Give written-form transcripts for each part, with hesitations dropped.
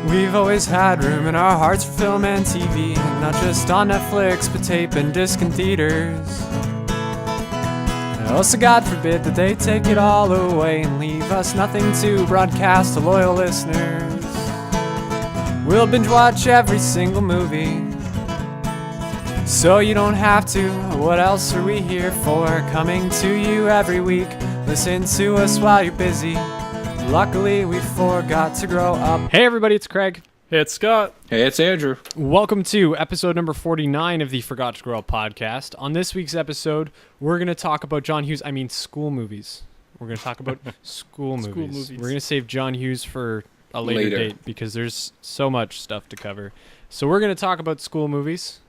We've always had room in our hearts for film and TV, not just on Netflix, but tape and disc and theaters. Also, God forbid that they take it all away and leave us nothing to broadcast to loyal listeners. We'll binge watch every single movie, so you don't have to. What else are we here for? Coming to you every week. Listen to us while you're busy. Luckily, we forgot to grow up. Hey everybody, it's Craig. Hey, it's Scott. Hey, it's Andrew. Welcome to episode number 49 of the Forgot to Grow Up podcast. On this week's episode, we're going to talk about school movies. We're going to talk about school movies. We're going to save John Hughes for a later date because there's so much stuff to cover. So we're going to talk about school movies.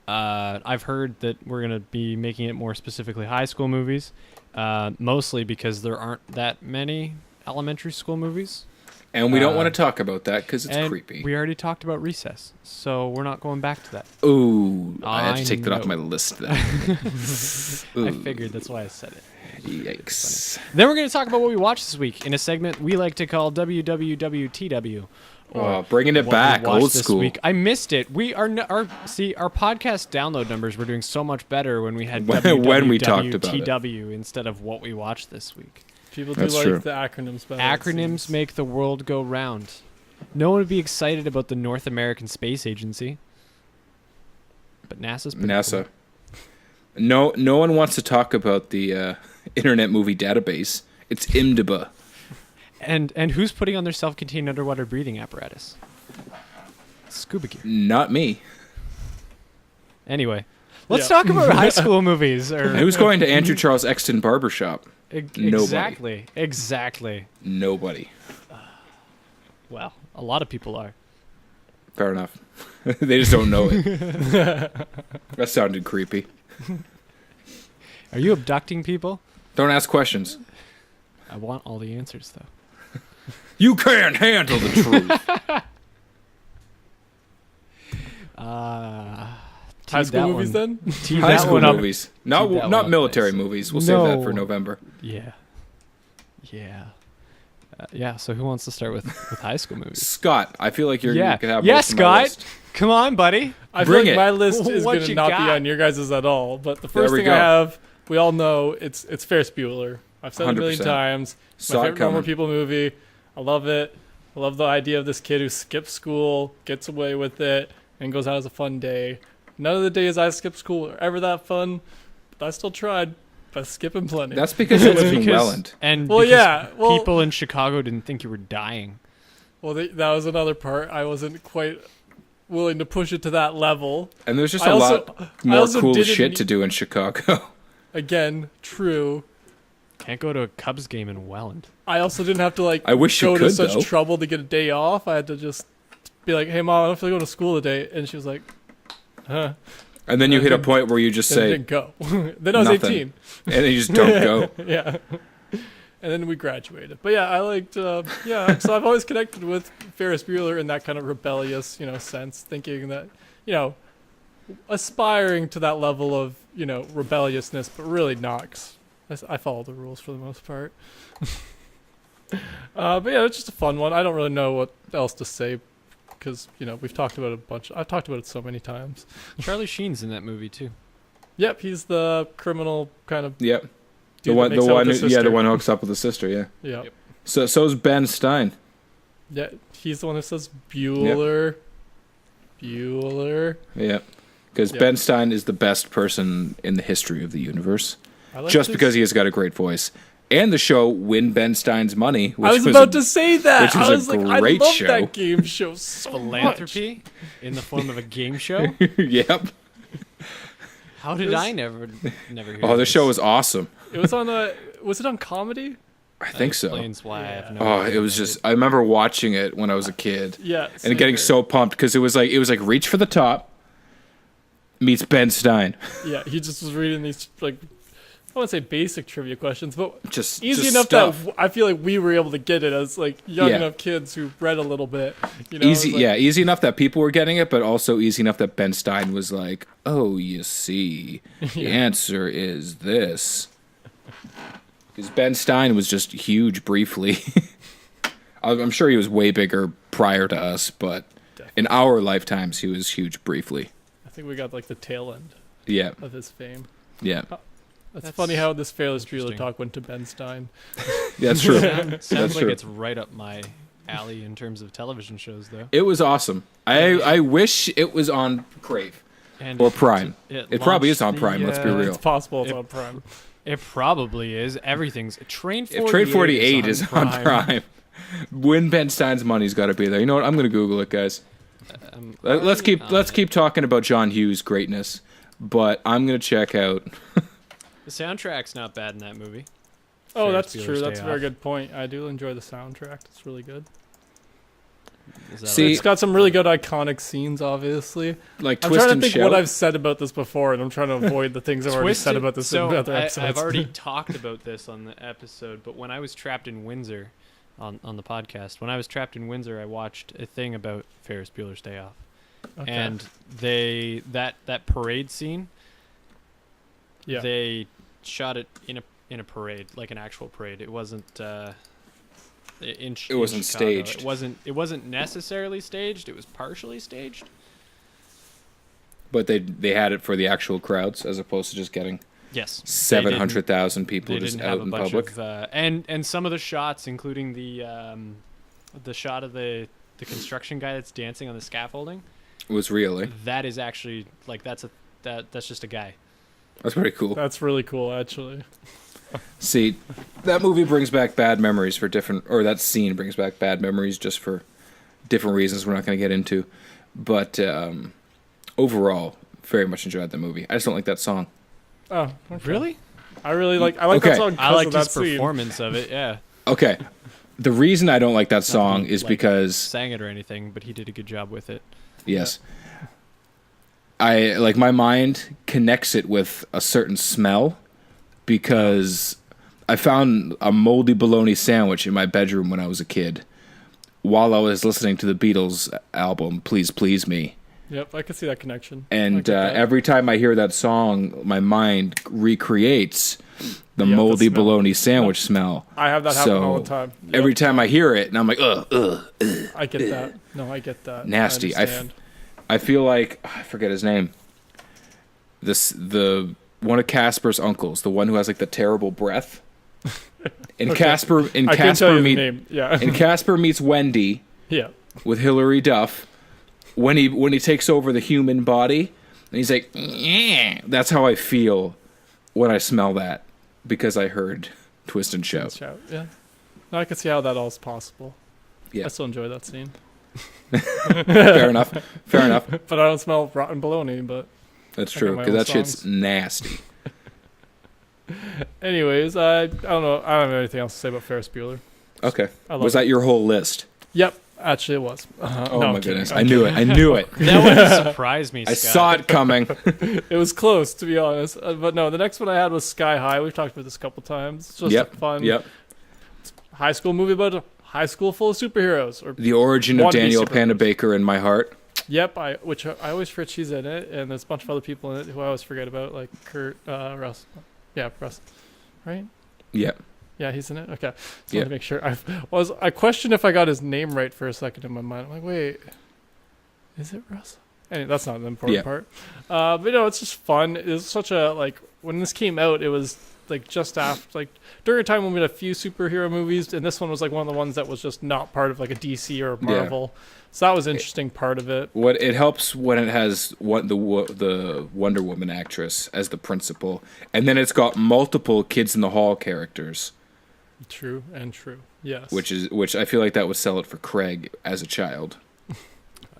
I've heard that we're going to be making it more specifically high school movies, mostly because there aren't that many elementary school movies. And we don't want to talk about that because it's creepy. We already talked about Recess, so we're not going back to that. Ooh, I have to take that off my list then. I figured, that's why I said it. Yikes. Then we're going to talk about what we watched this week in a segment we like to call WWWTW. Bringing it back, old school. Week. I missed it. Our podcast download numbers were doing so much better when we had when we talked about TW instead of what we watched this week. People do like the acronyms better. Acronyms make the world go round. No one would be excited about the North American Space Agency, but NASA's pretty NASA. Cool. No one wants to talk about the Internet Movie Database. It's IMDb. And who's putting on their self-contained underwater breathing apparatus? Scuba gear. Not me. Anyway, let's talk about high school movies. Who's going to Andrew Charles Exton Barbershop? Exactly. Nobody. Well, a lot of people are. Fair enough. They just don't know it. That sounded creepy. Are you abducting people? Don't ask questions. I want all the answers, though. You can't handle the truth. High school movies, then? High school movies. Not military movies. We'll save that for November. Yeah. So who wants to start with high school movies? Scott, I feel like you could have most of my list. Come on, buddy. I feel like my list is going to not be on your guys' at all. But the first thing I have, we all know, it's Ferris Bueller. I've said it 100%. A million times. My favorite Normal People movie. I love it. I love the idea of this kid who skips school, gets away with it, and goes out as a fun day. None of the days I skipped school are ever that fun, but I still tried by skipping plenty. That's because it was in Welland. People in Chicago didn't think you were dying. Well, that was another part. I wasn't quite willing to push it to that level. And there's just a lot more cool shit to do in Chicago. Again, true. Can't go to a Cubs game in Welland. I also didn't have to go to such trouble to get a day off. I had to just be like, "Hey, Mom, I don't have to go to school today," and she was like, "Huh." And then you hit a point where you just say, "I didn't go." Then I was 18, and then you just don't go. Yeah. And then we graduated. But yeah, I liked. So I've always connected with Ferris Bueller in that kind of rebellious, sense, thinking that, aspiring to that level of, rebelliousness, but really not. 'Cause I follow the rules for the most part. But yeah, it's just a fun one. I don't really know what else to say because, we've talked about it a bunch. I've talked about it so many times. Charlie Sheen's in that movie too. Yep, he's the criminal kind of. Yep. The one who hooks up with the sister. Yeah. Yep. So's Ben Stein. Yeah, he's the one who says Bueller. Yep. Bueller. Yeah, because Ben Stein is the best person in the history of the universe. Because he has got a great voice. And the show Win Ben Stein's Money. I was about to say that. Which was a great I show. love that game show so Philanthropy much. In the form of a game show? Yep. How did I never hear the show was awesome. It was on was it on comedy? I think so. Explains why I have no idea. It was just, I remember watching it when I was a kid. Yeah. And getting so pumped because it was like Reach for the Top meets Ben Stein. Yeah, he just was reading these I wouldn't say basic trivia questions, but just easy enough stuff. that I feel like we were able to get it as young enough kids who read a little bit. Easy enough that people were getting it, but also easy enough that Ben Stein was like, "Oh, you see, the answer is this." Because Ben Stein was just huge briefly. I'm sure he was way bigger prior to us, but in our lifetimes, he was huge briefly. I think we got like the tail end. Yeah. Of his fame. Yeah. That's funny how this Fearless Bueller talk went to Ben Stein. That's true. Sounds like it's right up my alley in terms of television shows, though. It was awesome. I wish it was on Crave or Prime. It probably is on Prime. Let's be real. It's possible it's on Prime. It probably is. Everything's Train 48. If Train 48 is on Prime, Win Ben Stein's money's got to be there. You know what? I'm going to Google it, guys. Let's keep talking about John Hughes' greatness, but I'm going to check out. The soundtrack's not bad in that movie. Oh, that's true. That's a very good point. I do enjoy the soundtrack. It's really good. See, it's got some really good iconic scenes, obviously. Like I'm Twist trying and to think Shout. what I've said about this before, and I'm trying to avoid the things I've already said about this in other episodes. I've already talked about this on the episode, but when I was trapped in Windsor on the podcast, when I was trapped in Windsor, I watched a thing about Ferris Bueller's Day Off. Okay. And that parade scene, they shot it in a parade, like an actual parade. It wasn't it wasn't staged. It wasn't necessarily staged. It was partially staged. But they had it for the actual crowds as opposed to just getting 700,000 people just out in public. And some of the shots, including the shot of the construction guy that's dancing on the scaffolding, was real. That is actually like that's just a guy. That's pretty cool. That's really cool, actually. See, that movie brings back bad memories for that scene brings back bad memories just for different reasons we're not going to get into. But overall, very much enjoyed the movie. I just don't like that song. Oh, okay. Really? I like that song. I liked his scene. performance of it. Yeah. Okay. The reason I don't like that song is because sang it or anything, but he did a good job with it. Yes. I like my mind connects it with a certain smell because I found a moldy bologna sandwich in my bedroom when I was a kid while I was listening to the Beatles album Please Please Me. Yep, I can see that connection. And every time I hear that song, my mind recreates the moldy bologna sandwich smell. I have that happen all the time. Yep. Every time I hear it, and I'm like, ugh. I get that. No, I get that. Nasty. I feel like I forget his name. The one of Casper's uncles, the one who has like the terrible breath. In Casper meets Wendy. Yeah. With Hilary Duff, when he takes over the human body, and he's like, yeah. That's how I feel when I smell that because I heard Twist and Shout. Yeah. No, I can see how that all is possible. Yeah. I still enjoy that scene. Fair enough. But I don't smell rotten bologna, but that's true, because that shit's nasty. Anyways, I don't know. I don't have anything else to say about Ferris Bueller. Okay. Was that your whole list? Yep. Actually, it was. My goodness. I knew it. That wouldn't surprise me, Scott. I saw it coming. It was close, to be honest. But no, the next one I had was Sky High. We've talked about this a couple times. It's just a fun high school movie about a high school full of superheroes. Or the origin of Daniel Panabaker in my heart. Yep, I always forget she's in it, and there's a bunch of other people in it who I always forget about, like Kurt, Russ. Yeah, Russ. Right? Yep. Yeah, he's in it? Okay. Just wanted to make sure. I questioned if I got his name right for a second in my mind. I'm like, wait, is it Russ? Anyway, that's not the important part. But it's just fun. It was such a, when this came out, it was just after, during a time when we had a few superhero movies, and this one was one of the ones that was just not part of a DC or a Marvel. Yeah. So that was an interesting part of it. It helps when it has the Wonder Woman actress as the principal, and then it's got multiple Kids in the Hall characters. True. Yes. Which I feel like that would sell it for Craig as a child.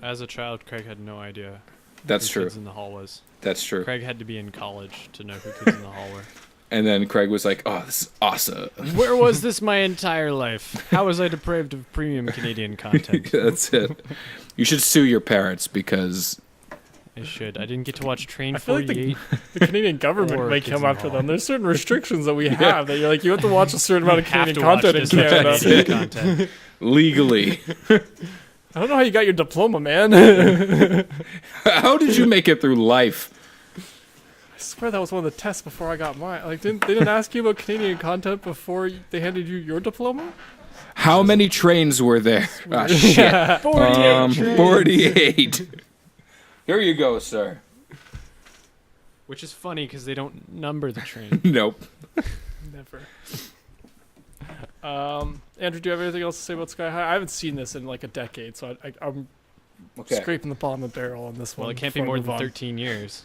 As a child, Craig had no idea who Kids in the Hall was. That's true. Craig had to be in college to know who Kids in the Hall were. And then Craig was like, "Oh, this is awesome. Where was this my entire life? How was I deprived of premium Canadian content?" That's it. You should sue your parents because... I should. I didn't get to watch Train 48. The Canadian government might come after them. There's certain restrictions that we have that you're you have to watch a certain amount of Canadian content in Canada. Legally. I don't know how you got your diploma, man. How did you make it through life? I swear that was one of the tests before I got mine. They didn't ask you about Canadian content before they handed you your diploma? How many trains were there? Ah, shit. 48. Here you go, sir. Which is funny because they don't number the train. Nope. Never. Andrew, do you have anything else to say about Sky High? I haven't seen this in like a decade, so I'm scraping the bottom of the barrel on this one. Well, it can't be more than 13 years.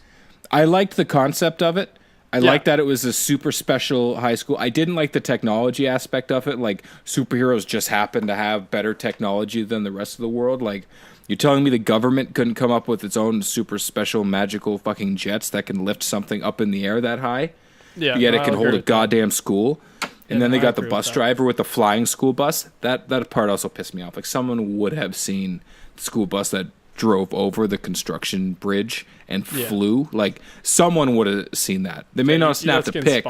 I liked the concept of it. I liked that it was a super special high school. I didn't like the technology aspect of it. Like, superheroes just happen to have better technology than the rest of the world. Like, you're telling me the government couldn't come up with its own super special magical fucking jets that can lift something up in the air that high? Yeah. Yet it can hold a goddamn school. And then they got the bus driver with the flying school bus. That part also pissed me off. Like, someone would have seen the school bus that drove over the construction bridge and flew. Like, someone would have seen that. They may not have snapped a pic.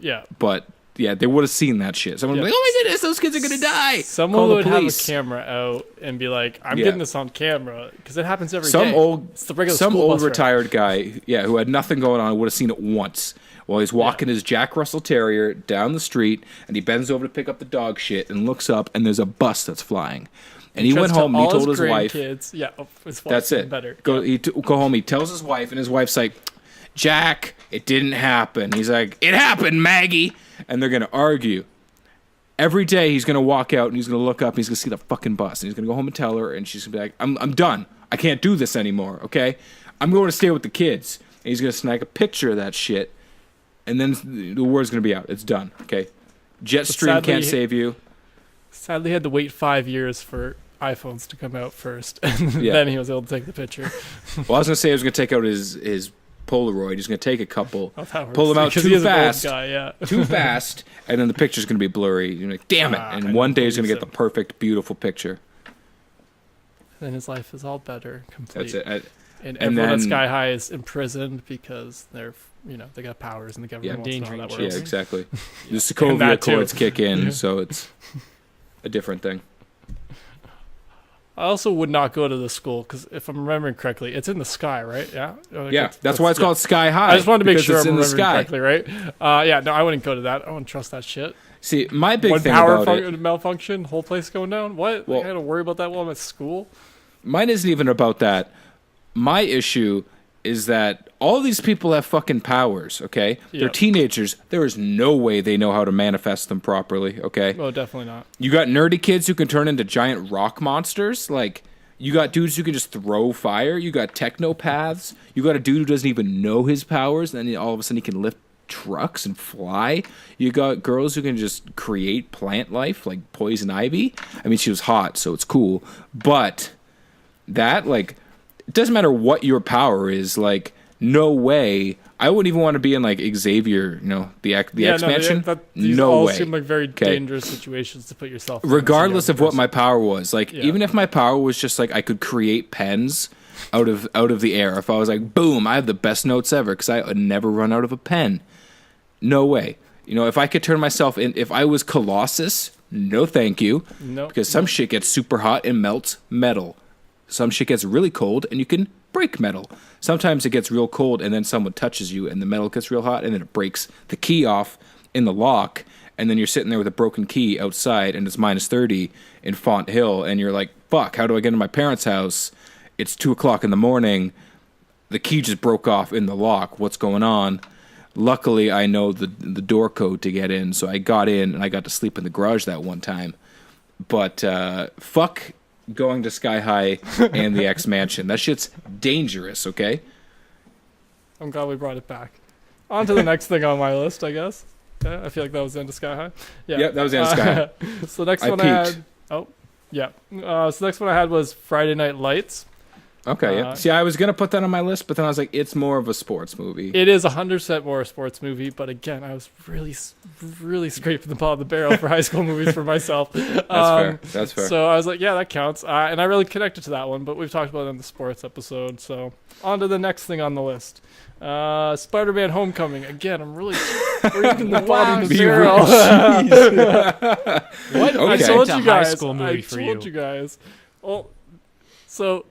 Yeah. But, yeah, they would have seen that shit. Someone would be like, oh my goodness, those kids are going to die. Someone would have a camera out and be like, I'm getting this on camera. Because it happens every day. Some old retired guy, who had nothing going on, would have seen it once. While he's walking his Jack Russell Terrier down the street, and he bends over to pick up the dog shit and looks up, and there's a bus that's flying. And he went home and he told his wife. His that's it. Better. Go home. He tells his wife, and his wife's like, Jack, it didn't happen. He's like, it happened, Maggie. And they're going to argue. Every day he's going to walk out, and he's going to look up, and he's going to see the fucking bus. And he's going to go home and tell her, and she's going to be like, I'm done. I can't do this anymore, okay? I'm going to stay with the kids. And he's going to snag a picture of that shit. And then the word's going to be out. It's done, okay? Jetstream can't save you. Sadly, he had to wait 5 years for iPhones to come out first. And then he was able to take the picture. Well, I was going to say he was going to take out his Polaroid. He's going to take a couple, pull them out too fast. Too fast, and then the picture's going to be blurry. You're like, damn it. And one day he's going to get the perfect, beautiful picture. Then his life is all better, complete. That's it. And everyone at Sky High is imprisoned because they're... they got powers and the government wants to know how that works. Yeah, exactly. The Sokovia Accords kick in, so it's a different thing. I also would not go to the school because if I'm remembering correctly, it's in the sky, right? Yeah. That's why it's called Sky High. I just wanted to make sure I'm remembering correctly, right? No, I wouldn't go to that. I wouldn't trust that shit. See, my big thing about it... malfunction, whole place going down? What? I gotta worry about that while I'm at school? Mine isn't even about that. My issue is that all these people have fucking powers, okay? Yep. They're teenagers. There is no way they know how to manifest them properly, okay? Oh, definitely not. You got nerdy kids who can turn into giant rock monsters. Like, you got dudes who can just throw fire. You got technopaths. You got a dude who doesn't even know his powers, and then all of a sudden he can lift trucks and fly. You got girls who can just create plant life, like Poison Ivy. I mean, she was hot, so it's cool. But that, like... It doesn't matter what your power is. Like, no way. I wouldn't even want to be in like Xavier, the X-Mansion. These no all way. Seem like very dangerous situations to put yourself in. Regardless of what my power was, like even if my power was just like I could create pens out of the air. If I was like, boom, I have the best notes ever because I would never run out of a pen. No way. If I could turn myself in, if I was Colossus, no thank you. No. Because some shit gets super hot and melts metal. Some shit gets really cold, and you can break metal. Sometimes it gets real cold, and then someone touches you, and the metal gets real hot, and then it breaks the key off in the lock, and then you're sitting there with a broken key outside, and it's minus 30 in Font Hill, and you're like, fuck, how do I get into my parents' house? It's 2 o'clock in the morning. The key just broke off in the lock. What's going on? Luckily, I know the door code to get in, so I got in, and I got to sleep in the garage that one time. But fuck... going to Sky High and the X-Mansion. That shit's dangerous, okay? I'm glad we brought it back. On to the next thing on my list, I guess. Yeah, I feel like that was the end of Sky High. Yeah, that was the end of Sky High. So the next one I had... Oh, yeah. So the next one I had was Friday Night Lights. Okay, yeah. See, I was going to put that on my list, but then I was like, it's more of a sports movie. It is 100% more a sports movie, but again, I was really, really scraping the bottom of the barrel for high school movies for myself. That's fair. So I was like, yeah, that counts. And I really connected to that one, but we've talked about it in the sports episode. So on to the next thing on the list. Spiderman Homecoming. Again, I'm really scraping the bottom of the barrel. What? Okay. I told you guys. High school movie for you. I told you guys. Well, so...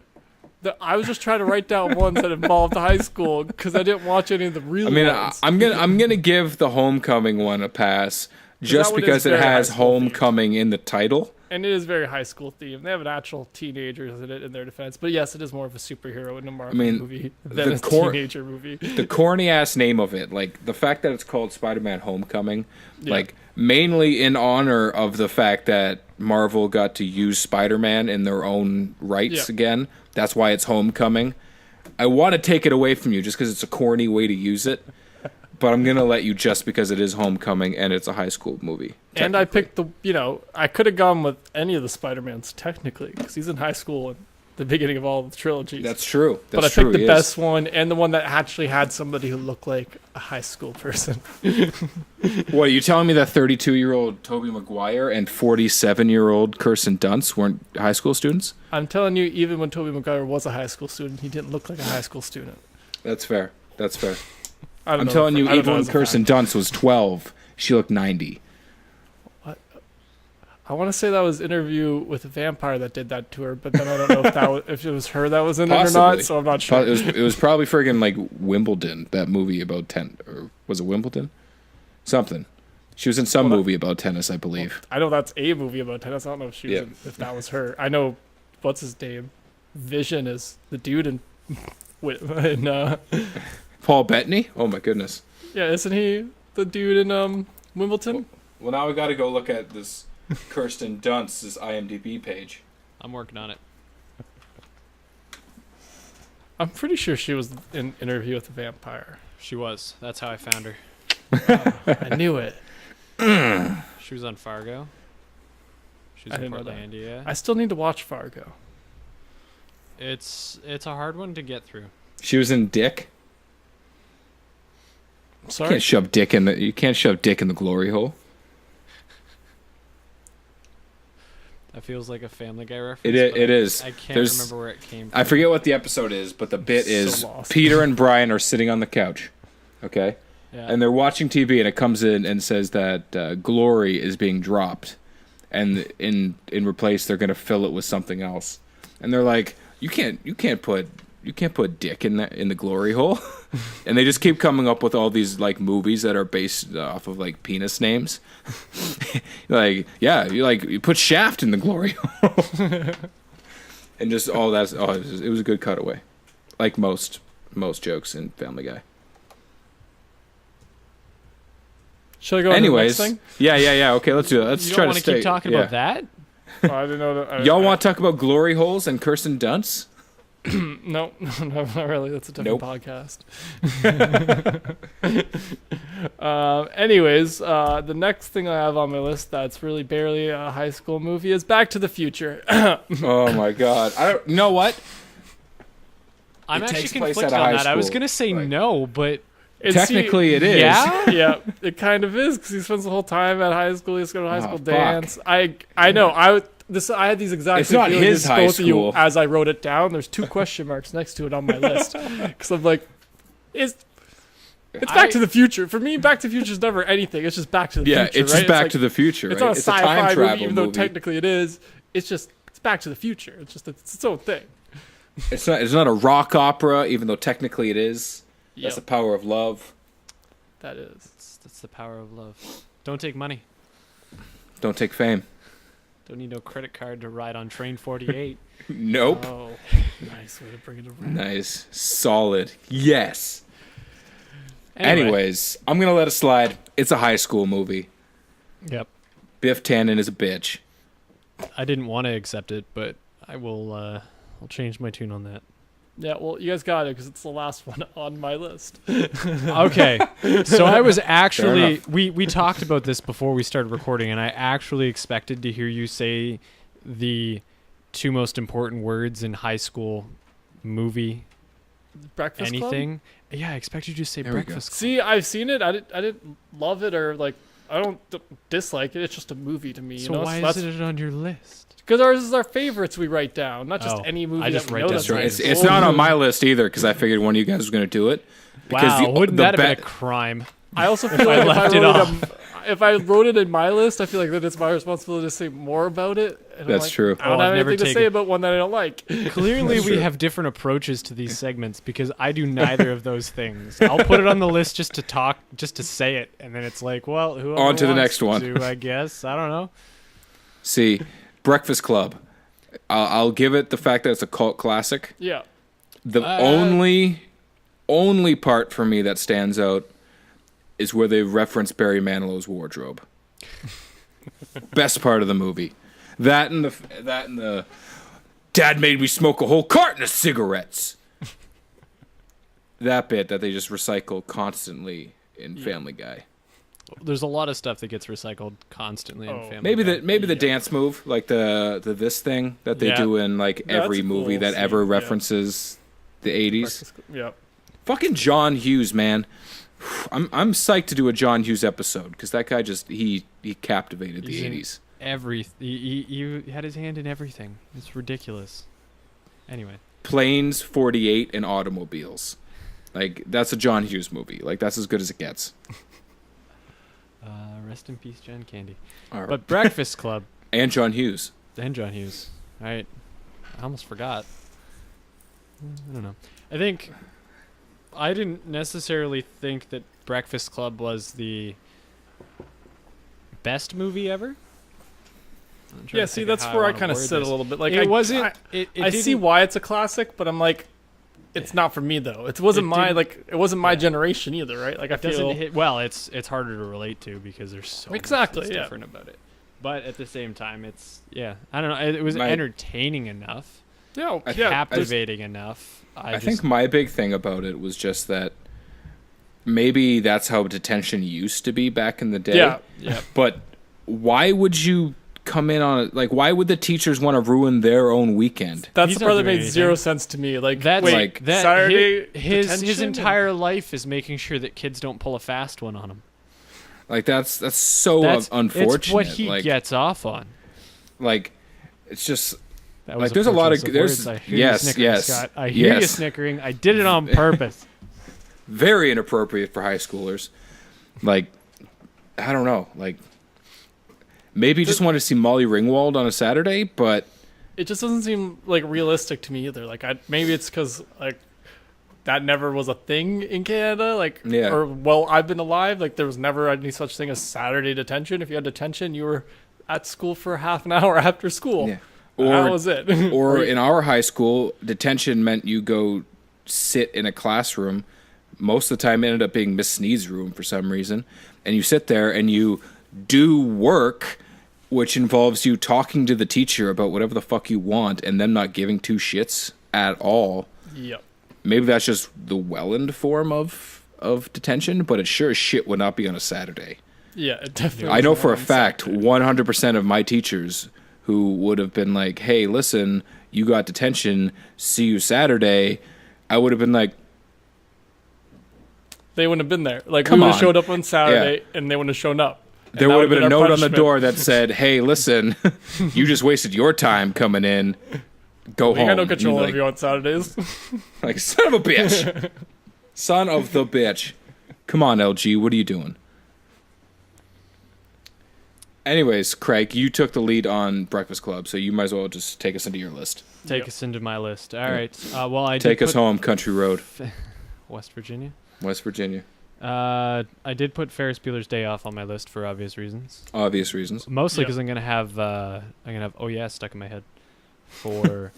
I was just trying to write down ones that involved high school because I didn't watch any of the real ones. I'm gonna give the Homecoming one a pass just because it has Homecoming in the title. And it is very high school themed. They have actual teenagers in it in their defense. But yes, it is more of a superhero in a Marvel movie than a teenager movie. The corny ass name of it, like the fact that it's called Spider-Man Homecoming, like mainly in honor of the fact that Marvel got to use Spider-Man in their own rights again. That's why it's Homecoming. I want to take it away from you just because it's a corny way to use it. But I'm going to let you just because it is Homecoming and it's a high school movie. And I picked I could have gone with any of the Spider-Mans technically because he's in high school at the beginning of all the trilogies. That's true. But I picked the best one and the one that actually had somebody who looked like a high school person. What, are you telling me that 32-year-old Tobey Maguire and 47-year-old Kirsten Dunst weren't high school students? I'm telling you, even when Tobey Maguire was a high school student, he didn't look like a high school student. That's fair. I'm telling you, even when Kirsten Dunst was 12, she looked 90. What? I want to say that was Interview with a Vampire that did that to her, but then I don't know if it was her that was in it or not, so I'm not sure. It was probably friggin' like Wimbledon, that movie about or was it Wimbledon? Something. She was in some movie about tennis, I believe. I know that's a movie about tennis. I don't know if if that was her. I know what's his name. Vision is the dude in Paul Bettany? Oh my goodness. Yeah, isn't he the dude in Wimbledon? Well, now we got to go look at this Kirsten Dunst's IMDb page. I'm working on it. I'm pretty sure she was in Interview with a Vampire. She was. That's how I found her. I knew it. She was on Fargo. She's in Portlandia. I still need to watch Fargo. It's a hard one to get through. She was in Dick. Sorry? You can't shove Dick in the glory hole. That feels like a Family Guy reference. It is. I can't remember where it came from. I forget what the episode is, but the bit is Peter and Brian are sitting on the couch, okay? Yeah. And they're watching TV, and it comes in and says that glory is being dropped, and in replace they're going to fill it with something else. And they're like, you can't put Dick in the glory hole. And they just keep coming up with all these like movies that are based off of like penis names. Like, yeah, you put Shaft in the glory hole. And just all that. Oh, it was a good cutaway. Like most jokes in Family Guy. Should I go on to the next thing? Yeah. Okay, let's do that. Let's try to want to keep talking about that? Oh, I didn't know that. Y'all want to talk about glory holes and Kirsten Dunst? No, not really. That's a different podcast. Anyways, the next thing I have on my list that's really barely a high school movie is Back to the Future. Oh my god! You know what? I'm actually conflicted on that. I was gonna say no, but technically it is. Yeah, yeah, it kind of is because he spends the whole time at high school. He's going to high school dance. I know. I had these exact. It's not his high school. As I wrote it down, there's 2 question marks next to it on my list because I'm like, it's Back to the Future for me. Back to the Future is never anything. It's just Back to the Future. Yeah, it's just Back to the Future. It's not a sci-fi movie, even though technically it is. It's Back to the Future. It's its own thing. It's not a rock opera, even though technically it is. Yep. That's the power of love. That is. That's the power of love. Don't take money. Don't take fame. Don't need no credit card to ride on Train 48. Nope. Oh, nice way to bring it around. Nice. Solid. Yes. Anyways, I'm going to let it slide. It's a high school movie. Yep. Biff Tannen is a bitch. I didn't want to accept it, but I will I'll change my tune on that. Yeah, well, you guys got it because it's the last one on my list. Okay. So I was actually... We talked about this before we started recording, and I actually expected to hear you say the 2 most important words in high school movie. Breakfast anything. Club? Yeah, I expected you to say Breakfast Club. See, I've seen it. I didn't love it or, like, I don't dislike it. It's just a movie to me. So why is it on your list? Because ours is our favorites we write down, not just any movie that we know that's right. It's not on my list either because I figured one of you guys was going to do it. Wow, wouldn't that have been a crime? I also feel like if I wrote it in my list, I feel like that it's my responsibility to say more about it. And that's true. I don't have anything to say about one that I don't like. Clearly, we have different approaches to these segments because I do neither of those things. I'll put it on the list just to talk, just to say it, and then it's like, well, who on to the next one? I guess. I don't know. See, Breakfast Club. I'll give it the fact that it's a cult classic. Yeah. The only part for me that stands out is where they reference Barry Manilow's wardrobe. Best part of the movie. That and the Dad made me smoke a whole carton of cigarettes. That bit that they just recycle constantly in Family Guy. There's a lot of stuff that gets recycled constantly in Family Guy. Maybe the dance move, like the this thing that they do in like every movie that ever references the 80s. Yep. Fucking John Hughes, man. I'm psyched to do a John Hughes episode because that guy just he captivated the 80s. He had his hand in everything. It's ridiculous. Anyway, Planes, 48, and automobiles. Like that's a John Hughes movie. Like that's as good as it gets. Rest in peace, John Candy. Right. But Breakfast Club and John Hughes. All right, I almost forgot. I don't know. I didn't necessarily think that Breakfast Club was the best movie ever. Yeah, see, that's where I kind of sit a little bit. Like, it wasn't. I see why it's a classic, but I'm like, it's not for me though. It wasn't my generation either, right? Like, I feel it's harder to relate to because there's so much that's different about it. But at the same time, I don't know. It was entertaining enough. Captivating enough. I think my big thing about it was just that maybe that's how Detention used to be back in the day. Yeah. But why would you come in on it? Like, why would the teachers want to ruin their own weekend? That's the part that made zero sense to me. Like, Saturday, his entire life is making sure that kids don't pull a fast one on him. Like, that's unfortunate. It's what he gets off on. Like, it's just. Like there's a lot of Scott. I hear you snickering. I did it on purpose. Very inappropriate for high schoolers. Like, I don't know. Like, maybe you just want to see Molly Ringwald on a Saturday, but it just doesn't seem like realistic to me either. Like, maybe it's because like that never was a thing in Canada. Like, I've been alive. Like, there was never any such thing as Saturday detention. If you had detention, you were at school for half an hour after school. Yeah. That was it. Or in our high school, detention meant you go sit in a classroom. Most of the time it ended up being Miss Sneed's room for some reason. And you sit there and you do work, which involves you talking to the teacher about whatever the fuck you want and them not giving two shits at all. Yep. Maybe that's just the Welland form of detention, but it sure as shit would not be on a Saturday. Yeah, it definitely. I know for a fact 100% of my teachers who would have been like, hey, listen, you got detention, see you Saturday, I would have been like... They wouldn't have been there. Like, we would have showed up on Saturday, and they wouldn't have shown up. There would have been a note on the door that said, hey, listen, you just wasted your time coming in, go home. I got no control over you on Saturdays. Like, son of a bitch. Son of the bitch. Come on, LG, what are you doing? Anyways, Craig, you took the lead on Breakfast Club, so you might as well just take us into your list. Take us into my list. All right. Well, take us home, Country Road. West Virginia. I did put Ferris Bueller's Day Off on my list for obvious reasons. Mostly because I'm gonna have Oh Yeah stuck in my head for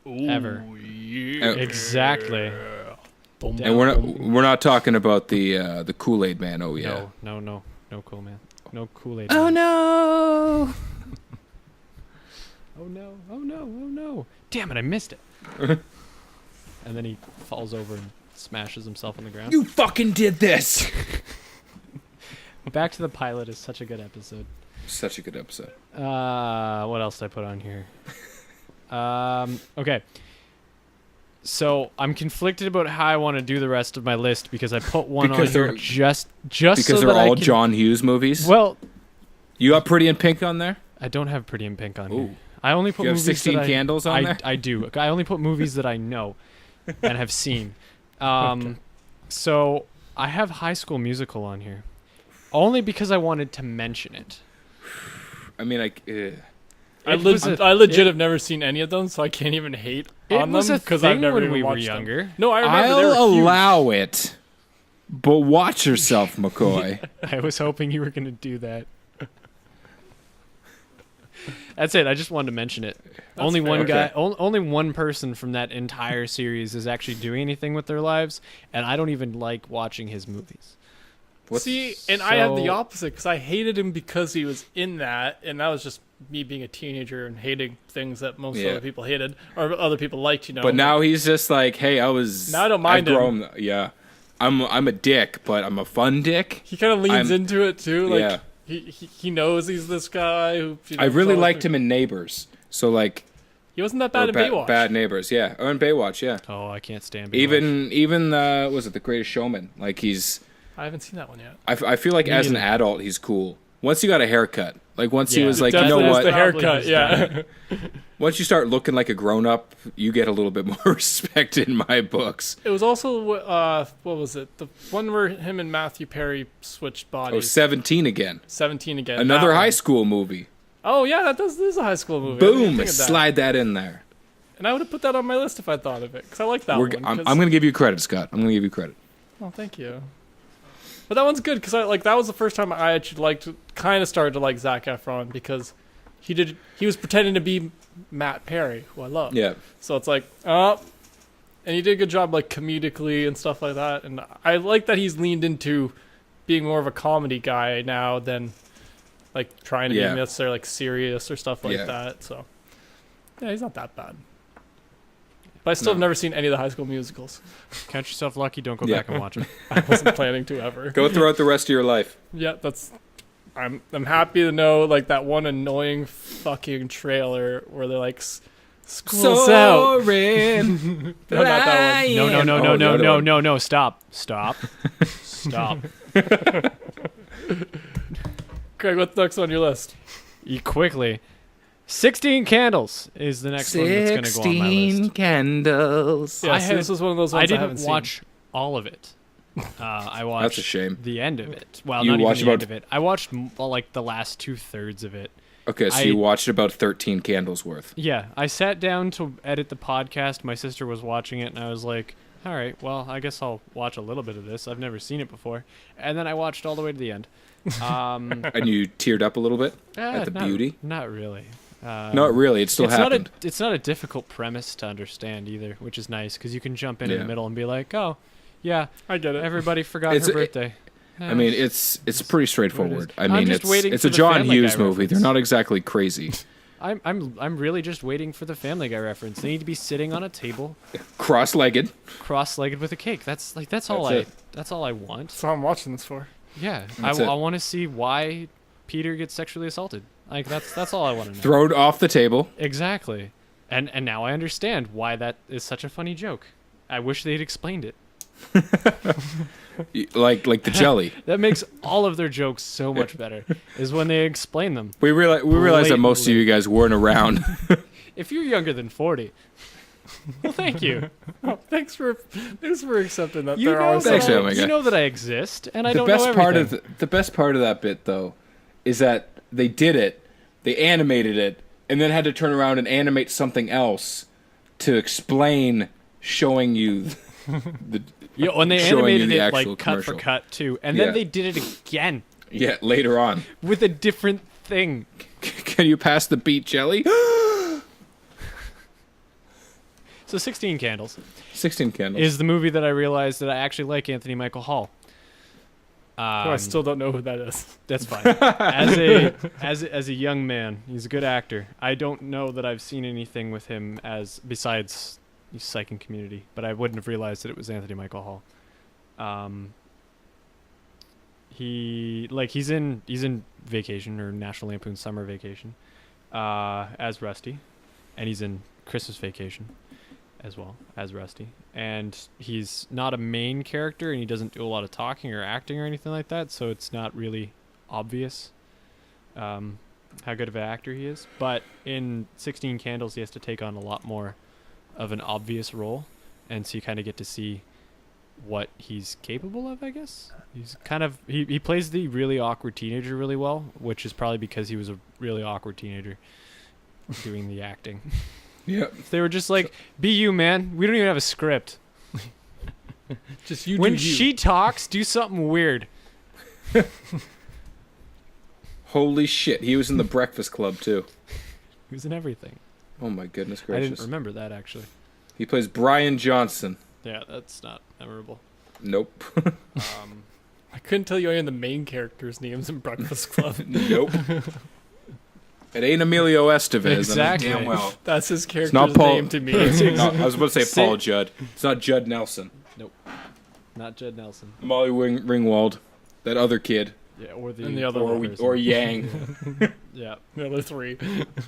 ever. Yeah. Exactly. And we're not talking about the Kool-Aid Man. Oh yeah. No cool man. No Kool-Aid. Oh no! Oh no! Damn it! I missed it. And then he falls over and smashes himself on the ground. You fucking did this! Back to the Pilot is such a good episode. What else did I put on here? Okay. So I'm conflicted about how I want to do the rest of my list because I put one on here just because so they're all John Hughes movies. Well, you got Pretty in Pink on there? I don't have Pretty in Pink on here. I only put movies 16 Candles on there? I do. I only put movies that I know and have seen. Okay. So I have High School Musical on here, only because I wanted to mention it. I mean, I legit have never seen any of them, so I can't even hate on them because I've never even watched younger. Them. No, I remember I'll allow it, but watch yourself, McCoy. I was hoping you were going to do that. That's it. I just wanted to mention it. Only one guy, only one person from that entire series is actually doing anything with their lives, and I don't even like watching his movies. I have the opposite because I hated him because he was in that, and that was just me being a teenager and hating things that most other people hated or other people liked, you know. But now he's just like, hey, now I don't mind him. Yeah, I'm a dick, but I'm a fun dick. He kind of leans into it too. Like he knows he's this guy who. I really liked him in Neighbors. So like. He wasn't that bad in Baywatch. Bad Neighbors, yeah. Or in Baywatch, yeah. Oh, I can't stand Baywatch. Even was it The Greatest Showman? Like he's. I haven't seen that one yet. I feel like as an adult, he's cool. Once he got a haircut, like once he was like, you know what? The haircut, yeah. Once you start looking like a grown up, you get a little bit more respect in my books. It was also what was it? The one where him and Matthew Perry switched bodies. Oh, 17 again. 17 again. Another high school movie. Oh yeah, this is a high school movie. Boom! Slide that in there. And I would have put that on my list if I thought of it because I like that one. I'm going to give you credit, Scott. I'm going to give you credit. Oh, thank you. But that one's good because that was the first time I actually kind of started to like Zac Efron because he was pretending to be Matt Perry, who I love. Yeah. So it's like, and he did a good job like comedically and stuff like that. And I like that he's leaned into being more of a comedy guy now than like trying to be necessarily like serious or stuff like that. So yeah, he's not that bad. But I still have never seen any of the High School Musicals. Count yourself lucky. Don't go back and watch them. I wasn't planning to ever. Go throughout the rest of your life. Yeah, I'm happy to know like that one annoying fucking trailer where they're like school's out. No, not that one. No. Stop. Craig, what's next on your list? Quickly. 16 Candles is the next one that's going to go on my list. 16 Candles. Yeah, this was one of those ones I didn't watch all of it. I watched That's a shame. The end of it. Well, not even the end of it. I watched like the last 2/3 of it. Okay, so you watched about 13 candles worth. Yeah, I sat down to edit the podcast. My sister was watching it, and I was like, all right, well, I guess I'll watch a little bit of this. I've never seen it before. And then I watched all the way to the end. And you teared up a little bit at the beauty? Not really. Not really. It still happened. It's not a difficult premise to understand either, which is nice because you can jump in the middle and be like, "Oh, yeah, I get it. Everybody forgot her birthday." I mean, it's pretty straightforward. I mean, it's a John Hughes movie. They're not exactly crazy. I'm really just waiting for the Family Guy reference. They need to be sitting on a table, cross-legged with a cake. That's all I want. That's all I'm watching this for. Yeah, I want to see why Peter gets sexually assaulted. Like that's all I want to know. Thrown off the table. Exactly. And now I understand why that is such a funny joke. I wish they'd explained it. like the jelly. That makes all of their jokes so much better. Is when they explain them. We realize that most of you guys weren't around. If you're younger than 40, well, thank you. Thanks for accepting that. You know that I exist, and I don't know everything. The best part of that bit, though, is that they did it. They animated it, and then had to turn around and animate something else to explain, showing you the. Yeah, when they animated it like cut for cut too, and then they did it again. Yeah, later on with a different thing. Can you pass the beet jelly? So 16 Candles. 16 Candles is the movie that I realized that I actually like Anthony Michael Hall. I still don't know who that is. That's fine. As a young man, he's a good actor. I don't know that I've seen anything with him besides Psych and Community, but I wouldn't have realized that it was Anthony Michael Hall. He's in Vacation or National Lampoon's Summer Vacation, as Rusty, and he's in Christmas Vacation as well as Rusty, and he's not a main character, and he doesn't do a lot of talking or acting or anything like that, so it's not really obvious how good of an actor he is. But in 16 Candles, he has to take on a lot more of an obvious role, and so you kind of get to see what he's capable of, I guess. He's kind of he plays the really awkward teenager really well, which is probably because he was a really awkward teenager doing the acting. Yeah. They were just like, be you, man. We don't even have a script. Just you. When she talks, do something weird. Holy shit, he was in The Breakfast Club, too. He was in everything. Oh my goodness gracious. I didn't remember that, actually. He plays Brian Johnson. Yeah, that's not memorable. Nope. I couldn't tell you any of the main characters' names in Breakfast Club. Nope. It ain't Emilio Estevez. Exactly. Damn well. That's his character's name to me. I was about to say Paul Judd. It's not Judd Nelson. Nope. Not Judd Nelson. Molly Ringwald. That other kid. Yeah, or the other or Yang. Yeah, the other three.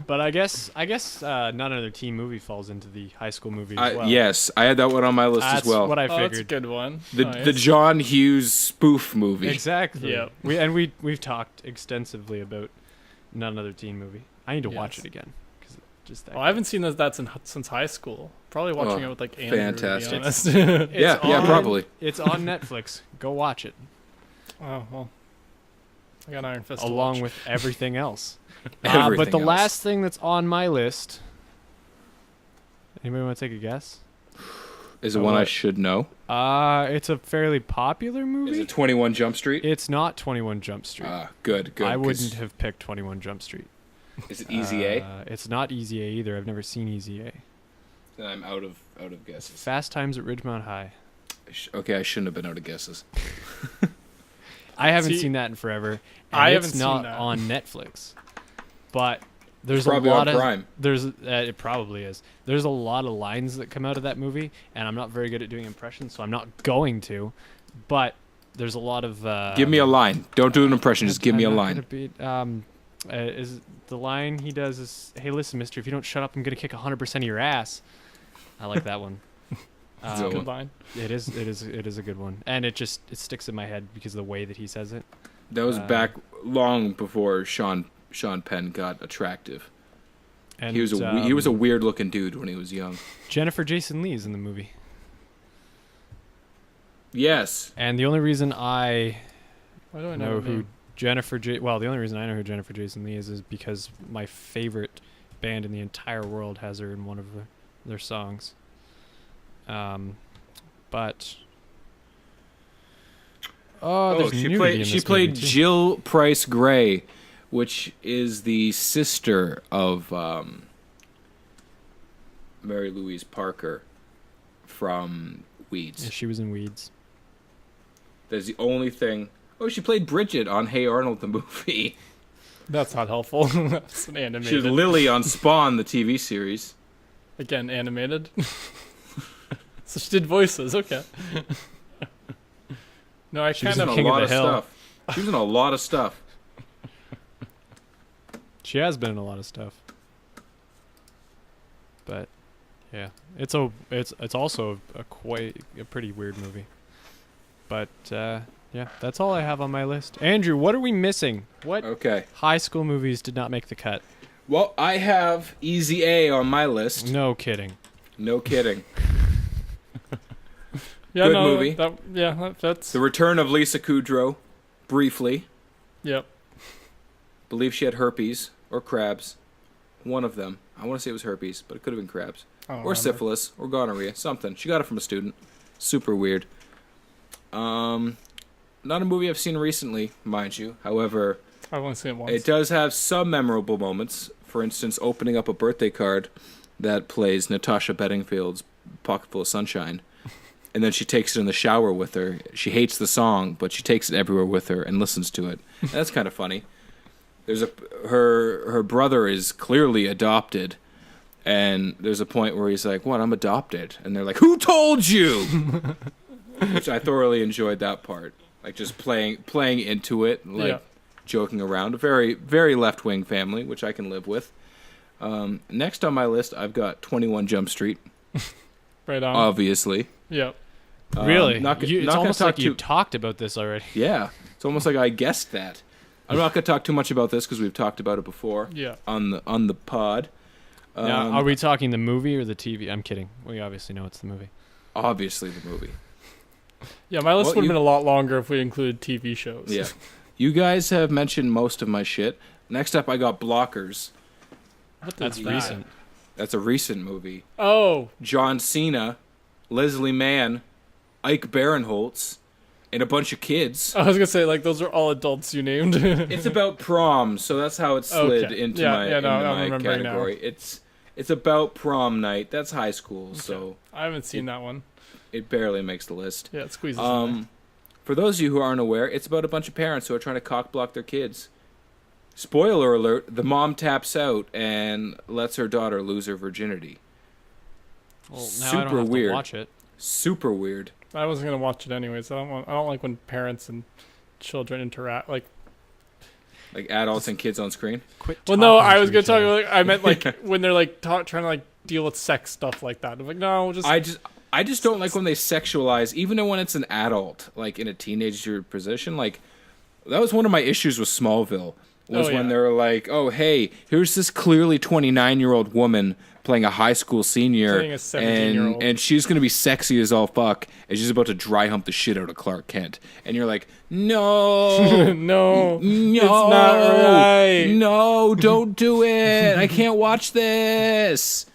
But I guess not another teen movie falls into the high school movie as well. Yes, I had that one on my list that's as well. What I figured. That's a good one. The John Hughes spoof movie. Exactly. Yeah. We've talked extensively about not another teen movie. I need to watch it again. I haven't seen that since high school. Probably watching it with like Andrew. Fantastic. To be honest. Yeah, probably. It's on Netflix. Go watch it. Oh well. I got Iron Fist. Along with everything else. Everything but the else. last thing that's on my list. Anybody want to take a guess? Is it one I should know? It's a fairly popular movie. Is it 21 Jump Street? It's not 21 Jump Street. Good. I wouldn't have picked 21 Jump Street. Is it Easy A? It's not Easy A either. I've never seen Easy A. Then I'm out of guesses. Fast Times at Ridgemont High. Okay, I shouldn't have been out of guesses. I haven't seen that in forever. I haven't seen that. It's not on Netflix. But there's a lot of Prime. It probably is. There's a lot of lines that come out of that movie, and I'm not very good at doing impressions, so I'm not going to. But there's a lot of. Give me a line. Don't do an impression. Just give me a line. Is the line he does is, "Hey, listen, mister, if you don't shut up, I'm gonna kick 100% of your ass." I like that one. It's a good line. It is a good one, and it sticks in my head because of the way that he says it. That was back long before Sean Penn got attractive. And he was a weird looking dude when he was young. Jennifer Jason Leigh is in the movie. Yes. And the only reason the only reason I know who Jennifer Jason Leigh is because my favorite band in the entire world has her in one of their songs. She played Jill Price Gray, which is the sister of Mary Louise Parker from Weeds. Yeah, she was in Weeds. That's the only thing. Oh, she played Bridget on Hey Arnold the movie. That's not helpful. That's an animated. She was Lily on Spawn, the TV series. Again, animated. So she did voices. Okay. No, She was in a lot of stuff. She was in a lot of stuff. She has been in a lot of stuff. But yeah, it's also a pretty weird movie. But yeah, that's all I have on my list. Andrew, what are we missing? What high school movies did not make the cut? Well, I have Easy A on my list. No kidding. No kidding. Yeah, good movie. That's The Return of Lisa Kudrow, briefly. Yep. Believe she had herpes or crabs. One of them. I want to say it was herpes, but it could have been crabs. Or syphilis or gonorrhea. Something. She got it from a student. Super weird. Not a movie I've seen recently, mind you. However, I've only seen it once. It does have some memorable moments. For instance, opening up a birthday card that plays Natasha Bedingfield's Pocketful of Sunshine. And then she takes it in the shower with her. She hates the song, but she takes it everywhere with her and listens to it. And that's kind of funny. Her brother is clearly adopted, and there's a point where he's like, "What? I'm adopted," and they're like, "Who told you?" Which I thoroughly enjoyed that part, like just playing into it, like joking around. A very very left wing family, which I can live with. Next on my list, I've got 21 Jump Street. Right on. Obviously. Yep. Really? It's almost like you talked about this already. Yeah. It's almost like I guessed that. I'm not going to talk too much about this because we've talked about it before. Yeah. On the pod. Now, are we talking the movie or the TV? I'm kidding. We obviously know it's the movie. Obviously the movie. Yeah, my list would have been a lot longer if we included TV shows. Yeah. You guys have mentioned most of my shit. Next up, I got Blockers. That's recent. That's a recent movie. Oh. John Cena, Leslie Mann, Ike Barinholtz, and a bunch of kids. I was gonna say, like, those are all adults you named. It's about prom, so that's how it slid into my category. Now. It's about prom night. That's high school, so I haven't seen that one. It barely makes the list. Yeah, it squeezes in there. For those of you who aren't aware, it's about a bunch of parents who are trying to cock-block their kids. Spoiler alert, the mom taps out and lets her daughter lose her virginity. Well, now I don't have to watch it. Super weird. I wasn't gonna watch it anyways. I don't like when parents and children interact like adults and kids on screen. Well, no, I was gonna talk. Like, I meant like when they're like trying to like deal with sex stuff like that. I'm like, no, I just don't like when they sexualize, even when it's an adult, like in a teenager position. Like that was one of my issues with Smallville. When they were like, oh hey, here's this clearly 29-year-old woman playing a high school senior, playing a 17-year-old. and she's gonna be sexy as all fuck, and she's about to dry hump the shit out of Clark Kent, and you're like, no, no, it's not right. No, don't do it. I can't watch this.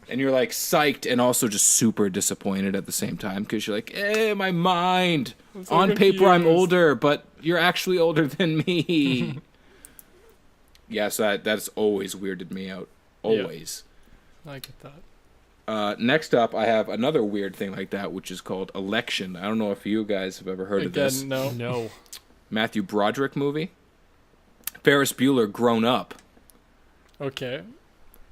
And you're like psyched and also just super disappointed at the same time because you're like, my mind. So on confused. Paper, I'm older, but you're actually older than me. Yeah, so that's always weirded me out. Always. Yeah, I get that. Next up, I have another weird thing like that, which is called Election. I don't know if you guys have ever heard of this. No. Matthew Broderick movie. Ferris Bueller grown up. Okay.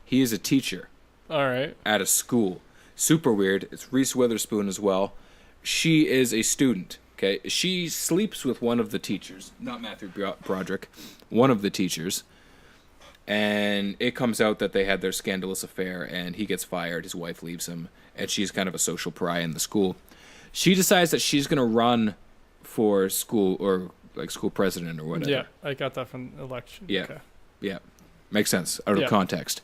He is a teacher. All right. At a school. Super weird. It's Reese Witherspoon as well. She is a student. Okay. She sleeps with one of the teachers. Not Matthew Broderick. One of the teachers. And it comes out that they had their scandalous affair, and he gets fired. His wife leaves him, and she's kind of a social pariah in the school. She decides that she's going to run for school or like school president or whatever. Yeah, I got that from Election. Yeah. Okay. Yeah. Makes sense out of context.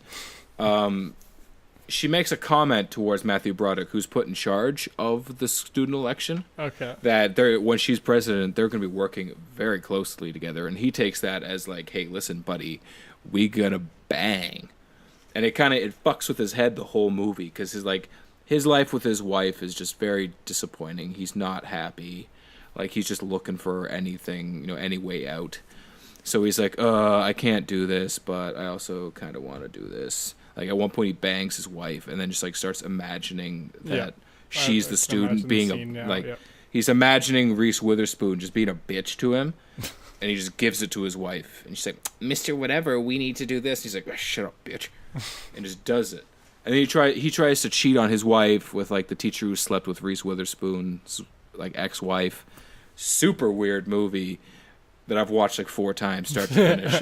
She makes a comment towards Matthew Broderick, who's put in charge of the student election. Okay. That when she's president, they're going to be working very closely together. And he takes that as like, hey, listen, buddy, we gonna bang. And it fucks with his head the whole movie because his life with his wife is just very disappointing. He's not happy. Like he's just looking for anything, any way out. So he's like, I can't do this, but I also kind of want to do this. Like at one point he bangs his wife and then just like starts imagining that she's the student being he's imagining Reese Witherspoon just being a bitch to him. And he just gives it to his wife. And she's like, Mr. Whatever, we need to do this. And he's like, shut up, bitch. And just does it. And then he tries to cheat on his wife with like the teacher who slept with Reese Witherspoon's like ex-wife. Super weird movie that I've watched like 4 times, start to finish.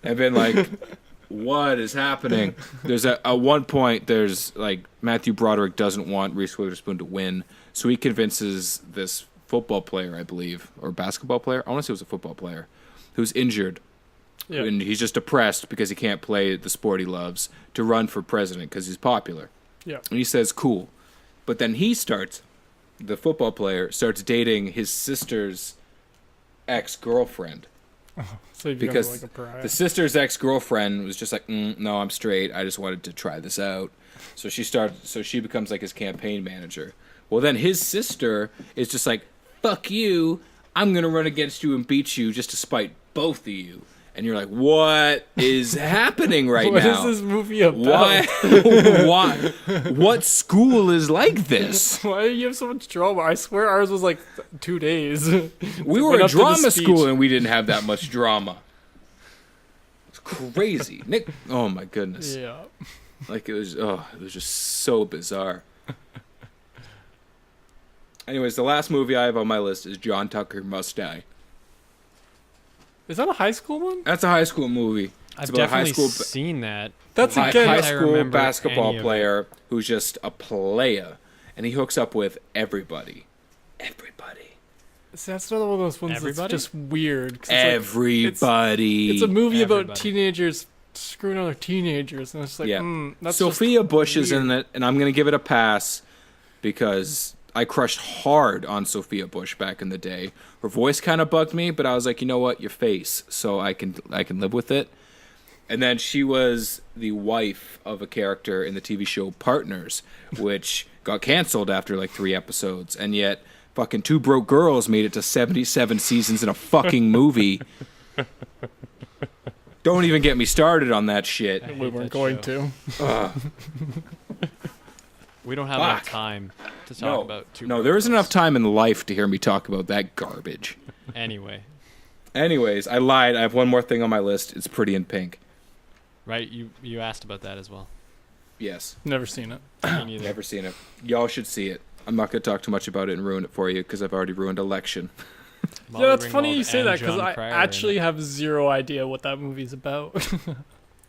I've been like, what is happening? There's at one point, there's like Matthew Broderick doesn't want Reese Witherspoon to win. So he convinces this football player, I believe, or basketball player. I want to say it was a football player who's injured. Yeah. And he's just depressed because he can't play the sport he loves to run for president because he's popular. Yeah. And he says, cool. But then the football player starts dating his sister's ex-girlfriend. Oh, so because like a pariah. The sister's ex-girlfriend was just like, no, I'm straight. I just wanted to try this out. So she becomes like his campaign manager. Well, then his sister is just like, fuck you, I'm going to run against you and beat you just to spite both of you. And you're like, what is happening right now? What is this movie about? Why? What school is like this? Why do you have so much drama? I swear ours was like 2 days. We were a drama school and we didn't have that much drama. It's crazy. Nick, oh my goodness. Yeah. Like it was just so bizarre. Anyways, the last movie I have on my list is John Tucker Must Die. Is that a high school one? That's a high school movie. I've definitely seen that. That's a high school basketball player who's just a playa, and he hooks up with everybody. See, that's another one of those ones that's just weird. Everybody. It's a movie about teenagers screwing other teenagers, and it's like, that's Sophia Bush is in it, and I'm going to give it a pass because I crushed hard on Sophia Bush back in the day. Her voice kind of bugged me, but I was like, you know what, your face, so I can live with it. And then she was the wife of a character in the TV show Partners, which got canceled after like 3 episodes, and yet Fucking Two Broke Girls made it to 77 seasons in a fucking movie. Don't even get me started on that shit. We weren't going to. We don't have enough time to talk about Two Broke No, there isn't Girls. enough time in life to hear me talk about that garbage. Anyways, I lied. I have one more thing on my list. It's Pretty in Pink. right? You asked about that as well. Yes. Never seen it. Me neither. Never seen it. Y'all should see it. I'm not going to talk too much about it and ruin it for you because I've already ruined Election. Yeah, that's funny you say that because I actually have zero idea what that movie's about.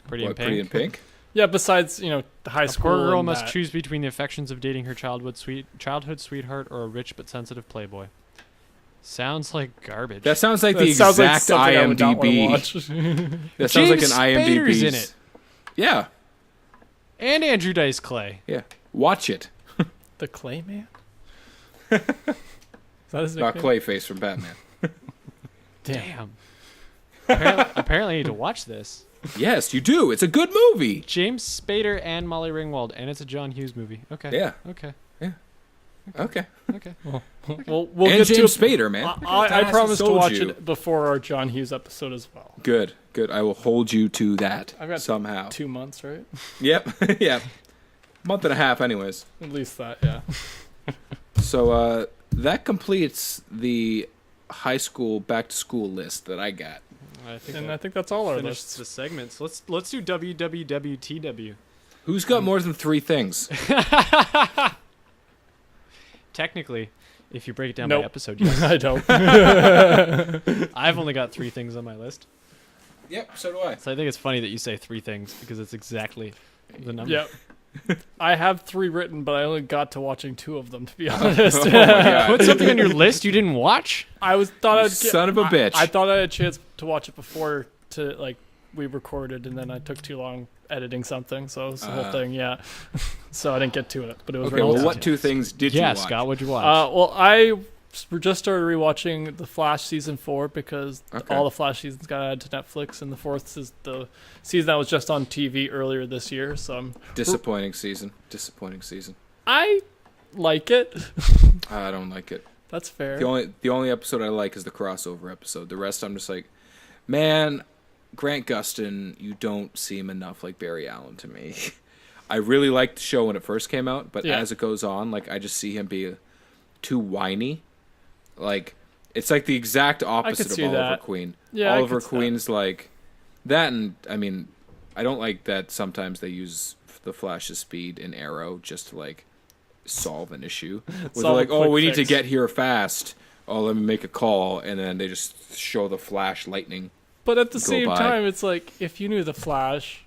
Pretty in Pink. Pretty in Pink? Yeah, besides, the high school. A poor girl and must that. choose between the affections of dating her childhood sweetheart or a rich but sensitive playboy. Sounds like garbage. That sounds like That the sounds like exact something I would not wanna IMDb. watch. That sounds like an James IMDb. Spader's in it. Yeah. And Andrew Dice Clay. Yeah. Watch it. The Clayman? Is that his Not nickname? Clayface from Batman. Damn. Apparently I need to watch this. Yes, you do. It's a good movie. James Spader and Molly Ringwald, and it's a John Hughes movie. Okay. Yeah. Okay. Okay. Okay. We'll And get James to Spader, man. I promise to Told watch you. it before our John Hughes episode as well. Good. I will hold you to that I've got somehow. 2 months, right? Yep. Yep. Month and a half, anyways. At least that, yeah. So that completes the high school back to school list that I got. I think And I think that's all our finished lists. the segments. Let's do WWWTW. Who's got more than 3 things? Technically, if you break it down Nope. by episode, yes. I don't. I've only got 3 things on my list. Yep, so do I. So I think it's funny that you say 3 things because it's exactly the number. Yep. I have 3 written, but I only got to watching 2 of them, to be honest. Oh my God. Put something on your list you didn't watch? Thought You I'd son of a bitch. I thought I had a chance to watch it before we recorded, and then I took too long editing something, so it was the whole thing, yeah. So I didn't get to it, but it was Okay, very well, nice. what 2 things did you Yeah, watch? Scott, what'd you watch? Well, I just started rewatching The Flash season 4 because Okay. all the Flash seasons got added to Netflix, and the 4th is the season that was just on TV earlier this year. So Disappointing season. I like it. I don't like it. That's fair. The only episode I like is the crossover episode. The rest I'm just like, man, Grant Gustin, you don't seem enough like Barry Allen to me. I really liked the show when it first came out, but Yeah. as it goes on, like I just see him be too whiny. Like it's like the exact opposite of see Oliver that. Queen. Yeah, I Oliver could see that. Queen's like that, and I mean, I don't like that sometimes they use the Flash's speed in Arrow just to like solve an issue. Where they're Solve a like, oh, quick we need to fix. get here fast. Oh, let me make a call, and then they just show the Flash lightning. But at the Go same by. time, it's like if you knew the Flash,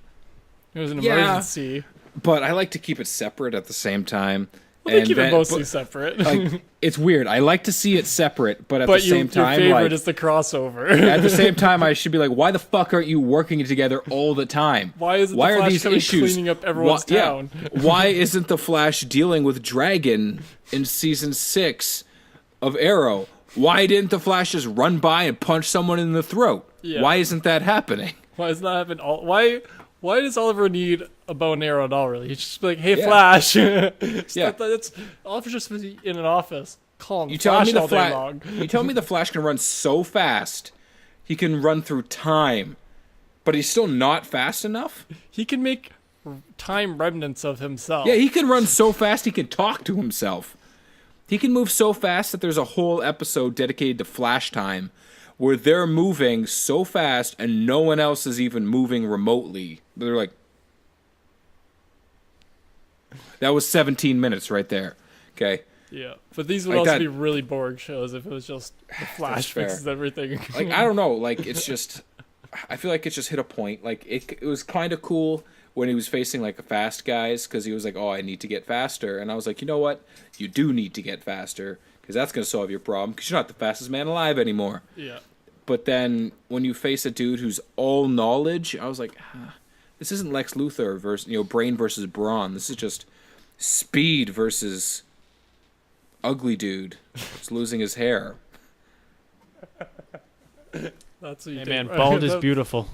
it was an Yeah. emergency. But I like to keep it separate at the same time. Well, they And keep it then- mostly but, separate. like, it's weird. I like to see it separate, but at but the same your time, favorite like, is the crossover. at the same time, I should be like, why the fuck aren't you working together all the time? Why isn't Why the are Flash these coming issues cleaning up everyone's Why- yeah. town? Why isn't the Flash dealing with Dragon in season 6 of Arrow? Why didn't the Flash just run by and punch someone in the throat? Yeah. Why isn't that happening? Why does that happen? Why does Oliver need a bow and arrow at all? Really, he's just like, "Hey, Yeah. Flash." Yeah. That's Oliver's just in an office calling You tell Flash me the all day Flash? long. You tell me the Flash can run so fast, he can run through time, but he's still not fast enough. He can make time remnants of himself. Yeah, he can run so fast he can talk to himself. He can move so fast that there's a whole episode dedicated to Flash time, where they're moving so fast and no one else is even moving remotely. They're like, that was 17 minutes right there. Okay. Yeah, but these would Like also that- be really boring shows if it was just the Flash fair. fixes everything. Like, I don't know. Like, it's just, I feel like it's just hit a point. Like, it was kind of cool when he was facing, like, fast guys, because he was like, oh, I need to get faster. And I was like, you know what? You do need to get faster, because that's going to solve your problem, because you're not the fastest man alive anymore. Yeah, But then when you face a dude who's all knowledge, I was like, this isn't Lex Luthor versus, brain versus brawn. This is just speed versus ugly dude who's losing his hair. that's what you Hey did. man, bald is beautiful.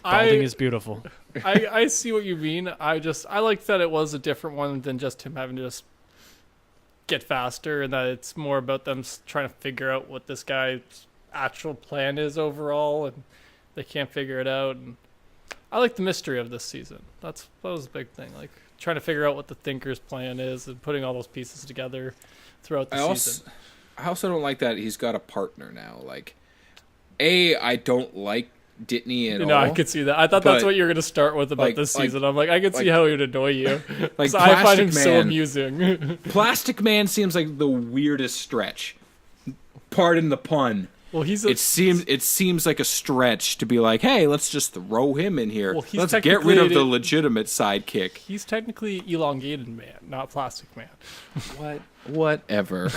Balding is beautiful. I see what you mean. I like that it was a different one than just him having to just get faster, and that it's more about them trying to figure out what this guy's actual plan is overall, and they can't figure it out. And I like the mystery of this season. That was a big thing, like trying to figure out what the Thinker's plan is and putting all those pieces together throughout the season. I also don't like that he's got a partner now. Like, I don't like Dittany at all. No, I could see that. I thought that's what you were going to start with about this season. I'm like, I could see how he would annoy you. Like, I find him so amusing. Plastic Man seems like the weirdest stretch. Pardon the pun. Well, it seems like a stretch to be like, hey, let's just throw him in here. Well, let's get rid of the legitimate sidekick. He's technically Elongated Man, not Plastic Man. Whatever.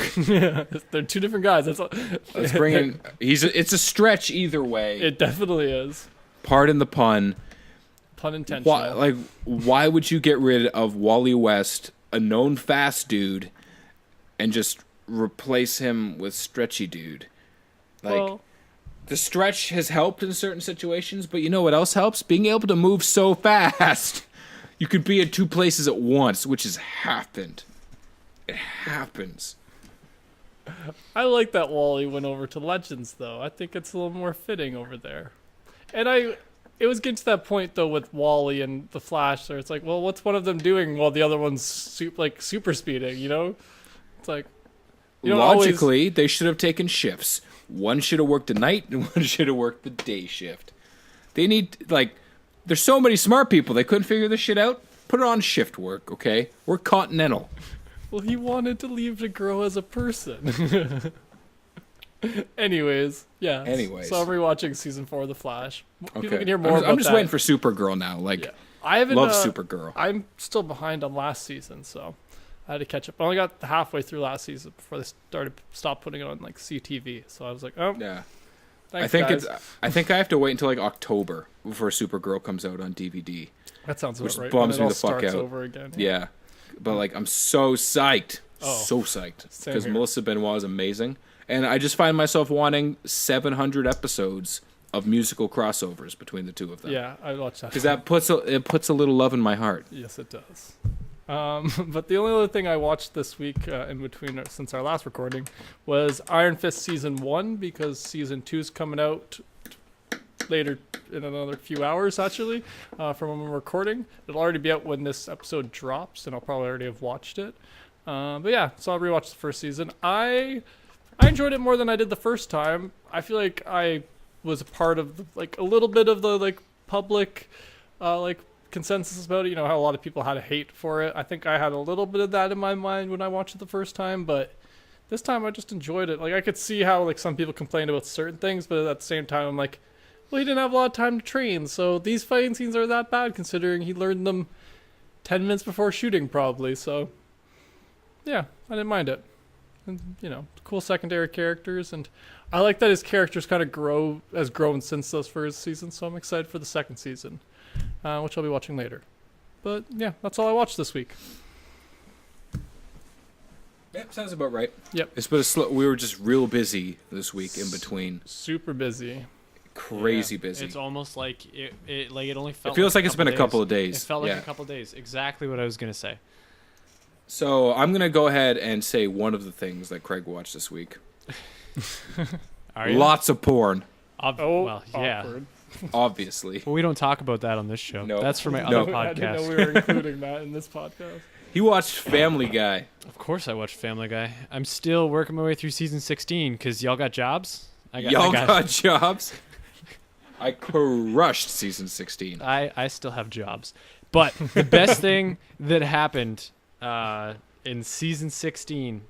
They're two different guys. That's all. Let's bring in. It's a stretch either way. It definitely is. Pardon the pun. Pun intentional. Why would you get rid of Wally West, a known fast dude, and just replace him with Stretchy Dude? The stretch has helped in certain situations, but you know what else helps? Being able to move so fast. You could be in two places at once, which has happened. It happens. I like that Wally went over to Legends, though. I think it's a little more fitting over there. And it was getting to that point, though, with Wally and the Flash, where it's like, well, what's one of them doing while the other one's super speeding, you know? It's like, logically, they should have taken shifts. One should have worked the night, and one should have worked the day shift. They need, there's so many smart people, they couldn't figure this shit out. Put it on shift work, okay? We're continental. Well, he wanted to leave to grow as a person. Anyways. So I'm rewatching season 4 of The Flash. People can hear more about that. I'm just waiting for Supergirl now. I love Supergirl. I'm still behind on last season, so I had to catch up. I only got halfway through last season before they stopped putting it on CTV. So I was like, oh yeah. Thanks, guys. I think I have to wait until October before Supergirl comes out on DVD. That sounds about right. Which bums me the fuck out. Over again. Yeah. But I'm so psyched. So psyched. Because Melissa Benoit is amazing. And I just find myself wanting 700 episodes of musical crossovers between the two of them. Yeah, I watched that. Because that puts a little love in my heart. Yes, it does. But the only other thing I watched this week in between since our last recording was Iron Fist Season 1, because Season 2 is coming out later in another few hours, actually, from when we're recording. It'll already be out when this episode drops, and I'll probably already have watched it. But yeah, so I'll rewatch the first season. I enjoyed it more than I did the first time. I feel like I was a part of a little bit of the public consensus about it. You know how a lot of people had a hate for it. I think I had a little bit of that in my mind when I watched it the first time, but this time I just enjoyed it. I could see how some people complained about certain things, but at the same time I'm like, well, he didn't have a lot of time to train, so these fighting scenes are that bad considering he learned them 10 minutes before shooting probably. So yeah, I didn't mind it. And cool secondary characters, and I like that his characters kind of grown since those first seasons, so I'm excited for the second season, which I'll be watching later. But yeah, that's all I watched this week. Yep, sounds about right. Yep. It's been we were just real busy this week in between. Super busy. Crazy busy. It's almost like it only felt. It feels like it's been a couple of days. It felt like a couple of days. Exactly what I was gonna say. So I'm gonna go ahead and say one of the things that Craig watched this week. Lots of porn. Well, yeah. Awkward. Obviously. Well, we don't talk about that on this show. No. That's for my other podcast. I didn't know we were including that in this podcast. He watched Family Guy. Of course I watched Family Guy. I'm still working my way through season 16 because y'all got jobs. Y'all got jobs? I crushed season 16. I still have jobs. But the best thing that happened in season 16,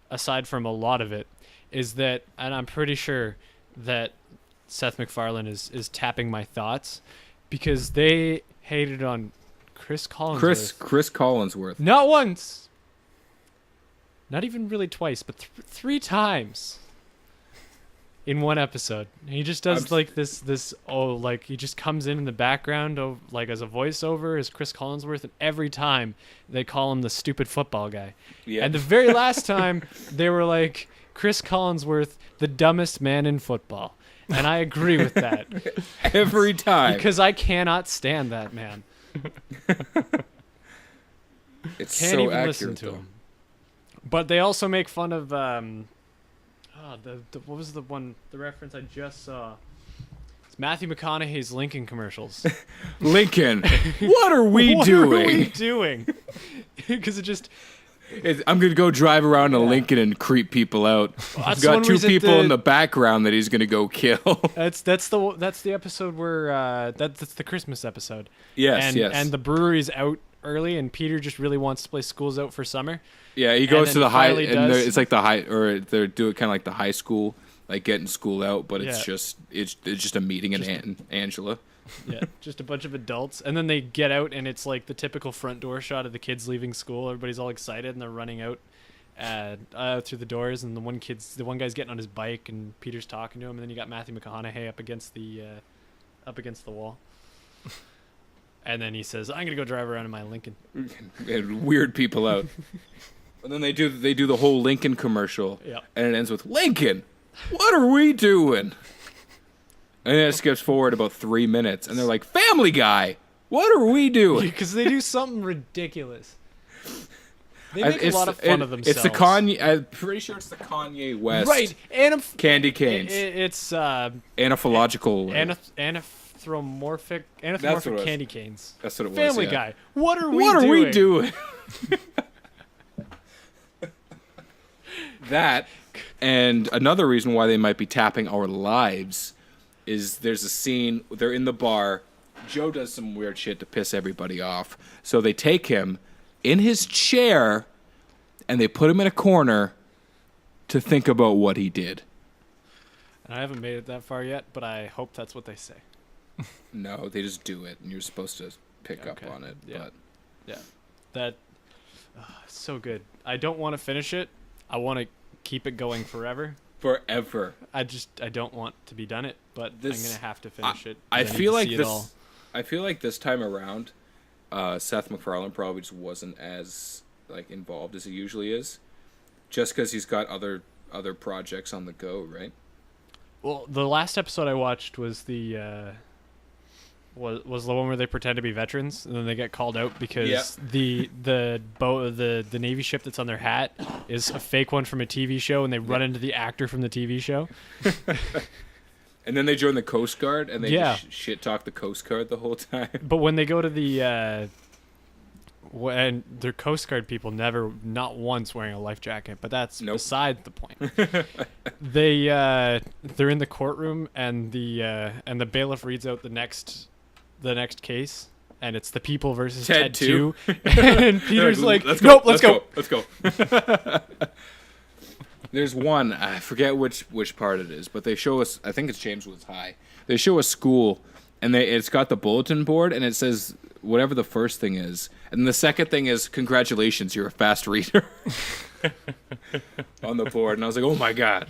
aside from a lot of it, is that, and I'm pretty sure that Seth MacFarlane is tapping my thoughts, because they hated on Chris Collinsworth. Chris Collinsworth. Not once. Not even really twice, but three times. In one episode. He just does he just comes in the background of as a voiceover as Chris Collinsworth, and every time they call him the stupid football guy. Yeah. And the very last time they were like, Chris Collinsworth, the dumbest man in football. And I agree with that. Every time. Because I cannot stand that man. It's Can't so even accurate, listen to though. him. But they also make fun of what was the reference I just saw? It's Matthew McConaughey's Lincoln commercials. Lincoln, what are we doing? What are we doing? Because I'm gonna go drive around a Lincoln and creep people out. He's got two people in the background that he's gonna go kill. That's the episode where that's the Christmas episode. Yes, and the brewery's out early, and Peter just really wants to play school's out for summer. Yeah, he goes to the high, and it's like the high, or they're doing kind of like the high school, like getting school out, but it's just a meeting in Angela. Yeah, just a bunch of adults, and then they get out, and it's like the typical front door shot of the kids leaving school. Everybody's all excited, and they're running out through the doors, and the one guy's getting on his bike, and Peter's talking to him, and then you got Matthew McConaughey up against the wall, and then he says, "I'm gonna go drive around in my Lincoln," and weird people out, and then they do the whole Lincoln commercial, and it ends with Lincoln, what are we doing? And then it skips forward about 3 minutes, and they're like, Family Guy, what are we doing? Because they do something ridiculous. They make a lot of fun of themselves. It's the Kanye. I'm pretty sure it's the Kanye West. Right, candy canes. It's anaphylological. Anthropomorphic candy canes. That's what it was. Family Guy. What are we doing? That, and another reason why they might be tapping our lives is there's a scene, they're in the bar, Joe does some weird shit to piss everybody off, so they take him in his chair and they put him in a corner to think about what he did. I haven't made it that far yet, but I hope that's what they say. No, they just do it, and you're supposed to pick up on it. Yeah, that it's so good. I don't want to finish it. I want to keep it going forever. Forever. I don't want to be done it, but I'm gonna have to finish it. I feel like this time around, Seth MacFarlane probably just wasn't as involved as he usually is, just because he's got other projects on the go, right? Well, the last episode I watched was the was the one where they pretend to be veterans and then they get called out because the Navy ship that's on their hat is a fake one from a TV show, and they run into the actor from the TV show. And then they join the Coast Guard, and they just shit talk the Coast Guard the whole time. But when they go to the when they're Coast Guard people, not once wearing a life jacket, but that's beside the point. They're in the courtroom, and the bailiff reads out the next case, and it's the People versus Ted 2. And Peter's like, nope, let's go. There's one, I forget which part it is, but they show us, I think it's James Woods High. They show a school, and it's got the bulletin board, and it says whatever the first thing is. And the second thing is, congratulations, you're a fast reader. On the board. And I was like, oh my God.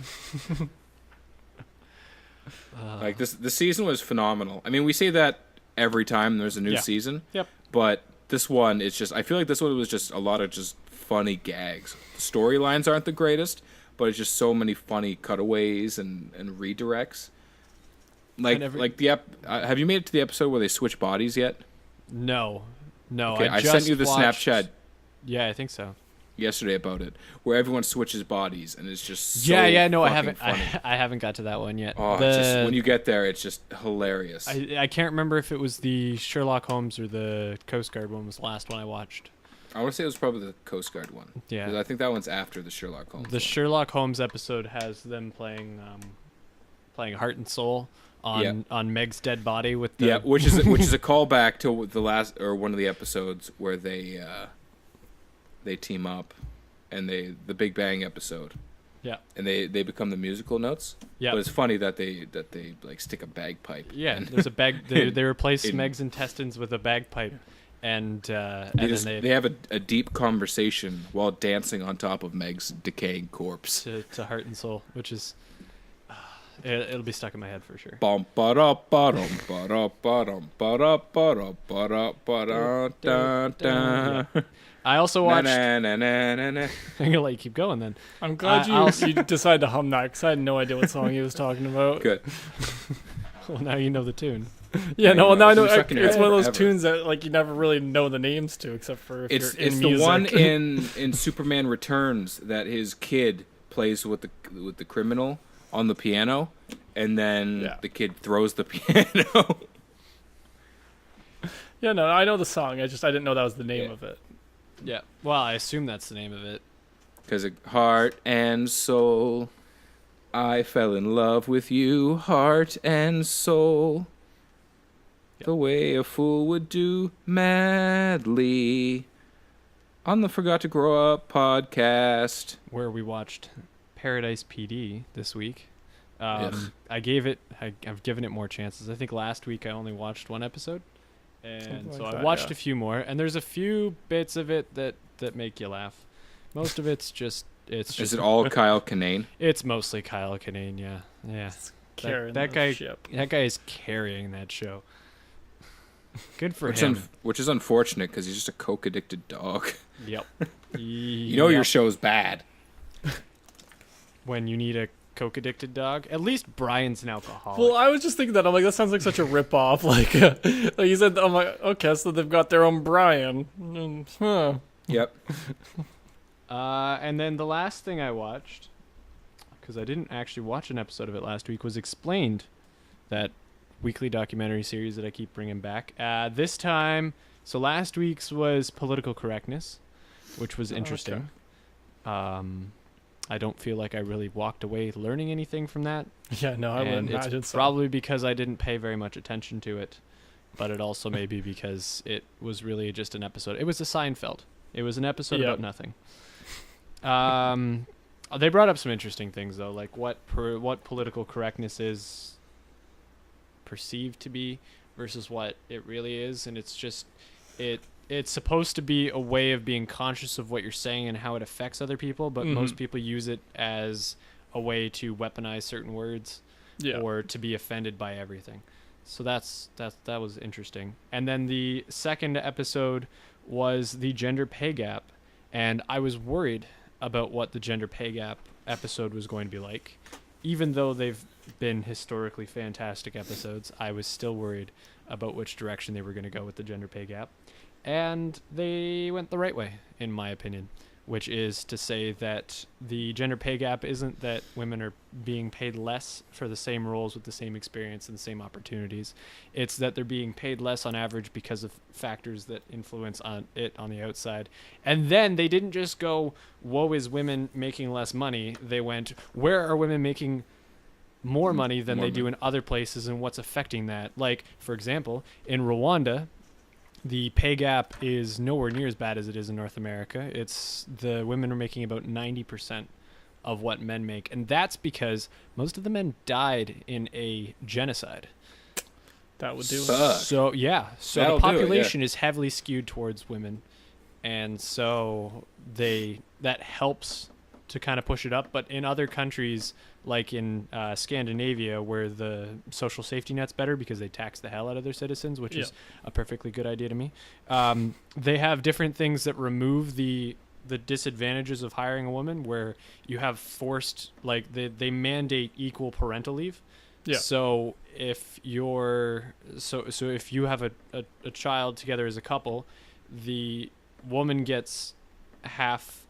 This season was phenomenal. I mean, we say that every time there's a new season. Yep. But this one, it's just, I feel like this one was just a lot of just funny gags. The storylines aren't the greatest, but it's just so many funny cutaways and redirects. Have you made it to the episode where they switch bodies yet? No. Okay, I sent you the Snapchat. Yeah, I think so. Yesterday about it, where everyone switches bodies, and it's just no, I haven't. I haven't got to that one yet. Oh, when you get there, it's just hilarious. I can't remember if it was the Sherlock Holmes or the Coast Guard one was the last one I watched. I want to say it was probably the Coast Guard one. Yeah, I think that one's after the Sherlock Holmes. The Sherlock Holmes episode has them playing Heart and Soul on Meg's dead body with the which is a callback to the last or one of the episodes where they team up, and the Big Bang episode. Yeah. And they become the musical notes. Yeah. But it's funny that they stick a bagpipe. Yeah. There's a bag. They replace Meg's intestines with a bagpipe, and they have a deep conversation while dancing on top of Meg's decaying corpse. To Heart and Soul, which is. It'll be stuck in my head for sure. I also watched. I'm gonna let you keep going then. I'm glad you decided to hum that because I had no idea what song he was talking about. Good. Well, now you know the tune. Yeah, no, now I know. It's one of those tunes that like you never really know the names to, except for if you're in music. It's the one in Superman Returns that his kid plays with the criminal on the piano, and then the kid throws the piano. Yeah, no, I know the song. I didn't know that was the name of it. Yeah, well, I assume that's the name of it. Because heart and soul, I fell in love with you, heart and soul. Yep. The way a fool would do madly. On the Forgot to Grow Up podcast, where we watched Paradise PD this week. Yes. I've given it more chances. I think last week I only watched one episode, and so I watched a few more. And there's a few bits of it that make you laugh. Most of it's just. Is it all Kyle Kinane? It's mostly Kyle Kinane. Yeah. That guy is carrying that show. Good for him. Which is unfortunate because he's just a coke addicted dog. Yep. Your show's bad. When you need a coke addicted dog, at least Brian's an alcoholic. Well, I was just thinking that. I'm like, that sounds like such a rip off. Like you said, I'm like, okay, so they've got their own Brian. Huh. Yep. And then the last thing I watched, because I didn't actually watch an episode of it last week, was Explained, that weekly documentary series that I keep bringing back. This time, so last week's was Political Correctness, which was interesting. Okay. I don't feel like I really walked away learning anything from that. Yeah, no, I wouldn't imagine so. Probably because I didn't pay very much attention to it, but it also may be because it was really just an episode. It was a Seinfeld. It was an episode about nothing. They brought up some interesting things though, like what political correctness is perceived to be versus what it really is, and it's just it's supposed to be a way of being conscious of what you're saying and how it affects other people, but most people use it as a way to weaponize certain words or to be offended by everything. So that was interesting. And then the second episode was the gender pay gap, and I was worried about what the gender pay gap episode was going to be like. Even though they've been historically fantastic episodes, I was still worried about which direction they were going to go with the gender pay gap. And they went the right way, in my opinion, which is to say that the gender pay gap isn't that women are being paid less for the same roles with the same experience and the same opportunities. It's that they're being paid less on average because of factors that influence on the outside. And then they didn't just go, woe is women making less money. They went, where are women making more money than they do in other places, and what's affecting that? Like, for example, in Rwanda, the pay gap is nowhere near as bad as it is in North America. It's the women are making about 90% of what men make. And that's because most of the men died in a genocide. That would do it. So the population is heavily skewed towards women. And so that helps to kind of push it up. But in other countries, like in Scandinavia, where the social safety net's better because they tax the hell out of their citizens, which is a perfectly good idea to me. They have different things that remove the disadvantages of hiring a woman, where you have forced, like they mandate equal parental leave. Yeah. So if if you have a child together as a couple, the woman gets half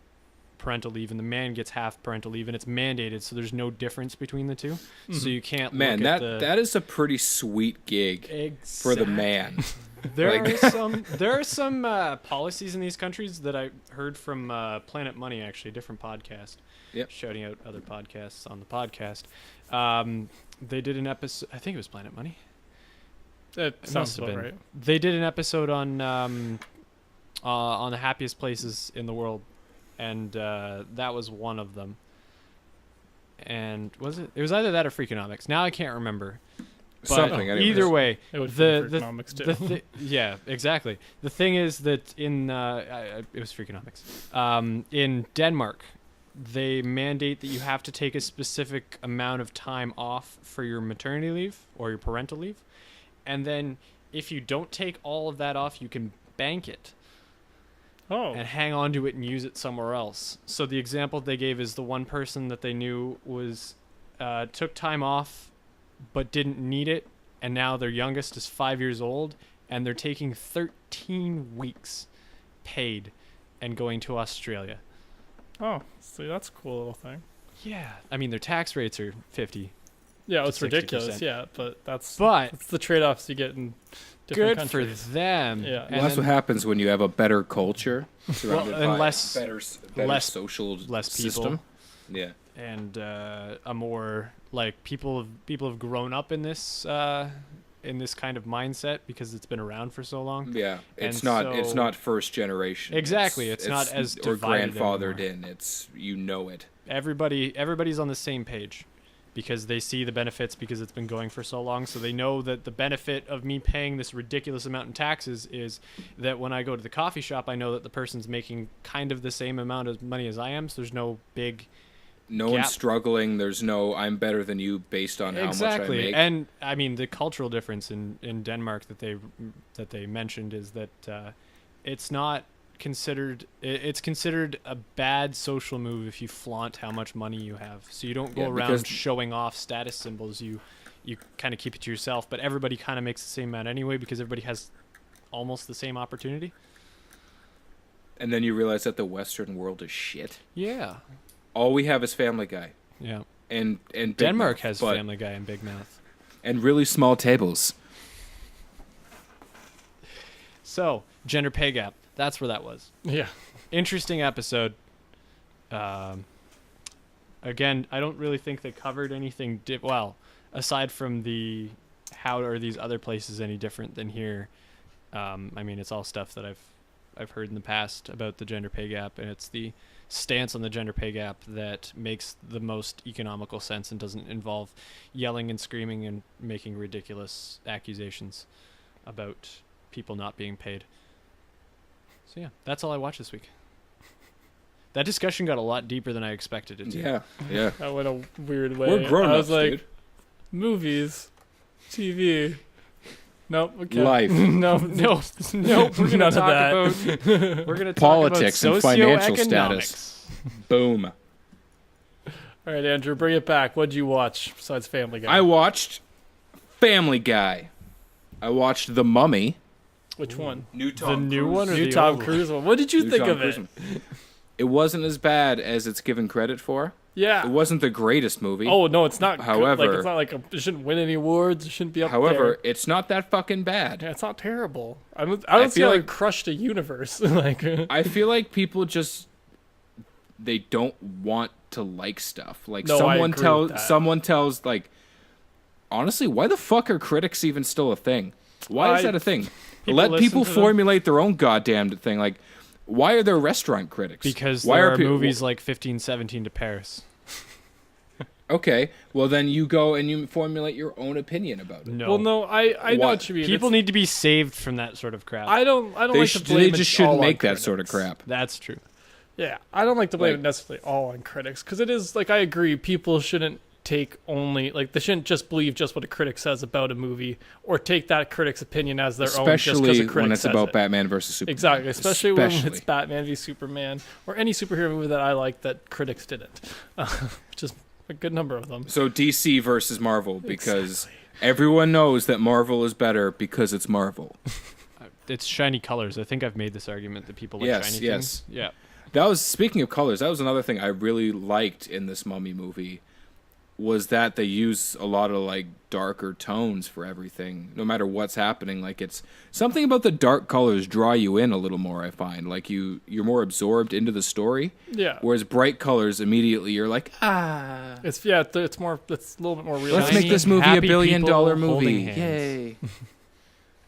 parental leave and the man gets half parental leave, and it's mandated, so there's no difference between the two. Mm-hmm. So you can't that is a pretty sweet gig for the man. There are some policies in these countries that I heard from Planet Money, actually, a different podcast. Yep. Shouting out other podcasts on the podcast. They did an episode, I think it was Planet Money. It sounds about right. They did an episode on the happiest places in the world. And that was one of them. And was it? It was either that or Freakonomics. Now I can't remember. But something. Either way, it would be Freakonomics too. Yeah, exactly. The thing is that in it was Freakonomics. In Denmark, they mandate that you have to take a specific amount of time off for your maternity leave or your parental leave, and then if you don't take all of that off, you can bank it. And hang on to it and use it somewhere else. So the example they gave is the one person that they knew was took time off but didn't need it, and now their youngest is 5 years old, and they're taking 13 weeks paid and going to Australia. Oh, see, that's a cool little thing. Yeah. I mean, their tax rates are 50. Yeah, it's 60%. Ridiculous. Yeah, but that's the trade-offs you get in different countries. Good for them. Yeah. Well, that's what happens when you have a better culture surrounded and by less social less people. system. Yeah. And a more like people have grown up in this kind of mindset because it's been around for so long. Yeah, it's not first generation. Exactly, it's not as or divided grandfathered anymore. in. It's it. Everybody's on the same page because they see the benefits because it's been going for so long. So they know that the benefit of me paying this ridiculous amount in taxes is that when I go to the coffee shop, I know that the person's making kind of the same amount of money as I am. So there's no big. No one's struggling. There's no I'm better than you based on how much I make. And I mean the cultural difference in Denmark that they mentioned is that it's not considered a bad social move if you flaunt how much money you have. So you don't go around showing off status symbols. You kind of keep it to yourself, but everybody kind of makes the same amount anyway because everybody has almost the same opportunity. And then you realize that the Western world is shit. Yeah. All we have is Family Guy. Yeah. And Big Denmark Mouth, has Family Guy and Big Mouth. And really small tables. So, gender pay gap. That's where that was. Yeah. Interesting episode. Again, I don't really think they covered anything aside from the how are these other places any different than here. I mean, it's all stuff that I've heard in the past about the gender pay gap, and it's the stance on the gender pay gap that makes the most economical sense and doesn't involve yelling and screaming and making ridiculous accusations about people not being paid. So yeah, that's all I watched this week. That discussion got a lot deeper than I expected it to. Yeah. That went a weird way. We're grown-ups, I was like, dude. Movies, TV. Nope. Okay. Life. Nope. We're gonna talk politics about and financial status. Boom. All right, Andrew, bring it back. What'd you watch besides Family Guy? I watched Family Guy. I watched The Mummy. Which one? New Tom new Cruise. one or New the Tom old Cruise one? What did you think Tom of it? Cruise. It wasn't as bad as it's given credit for. Yeah. It wasn't the greatest movie. Oh no, it's not. However, it's not like it shouldn't win any awards. It shouldn't be up there. However, it's not that fucking bad. Yeah, it's not terrible. I don't see how it crushed a universe. I feel like people just they don't want to like stuff. Like someone tells like, honestly, why the fuck are critics even still a thing? Why is that a thing? Let people formulate their own goddamn thing. Like, why are there restaurant critics? Because there are movies like 1517 to Paris. Okay, well then you go and you formulate your own opinion about it. No. Well, no, I know what you mean. People need to be saved from that sort of crap. I don't like to blame. They just shouldn't make that sort of crap. That's true. Yeah, I don't like to blame it necessarily all on critics because it is like I agree. People shouldn't take only they shouldn't just believe just what a critic says about a movie or take that critic's opinion as their own just because a critic when it's says about it. Batman versus Superman. Exactly, especially when it's Batman v Superman or any superhero movie that I like that critics didn't, which is a good number of them. So DC versus Marvel because everyone knows that Marvel is better because it's Marvel. It's shiny colors. I think I've made this argument that people like shiny things. Yeah. That was, speaking of colors, that was another thing I really liked in this Mummy movie was that they use a lot of like darker tones for everything, no matter what's happening. Like it's something about the dark colors draw you in a little more, I find. Like you're more absorbed into the story. Yeah. Whereas bright colors, immediately you're like, It's a little bit more realistic. Let's make this movie $1 billion movie. Yay.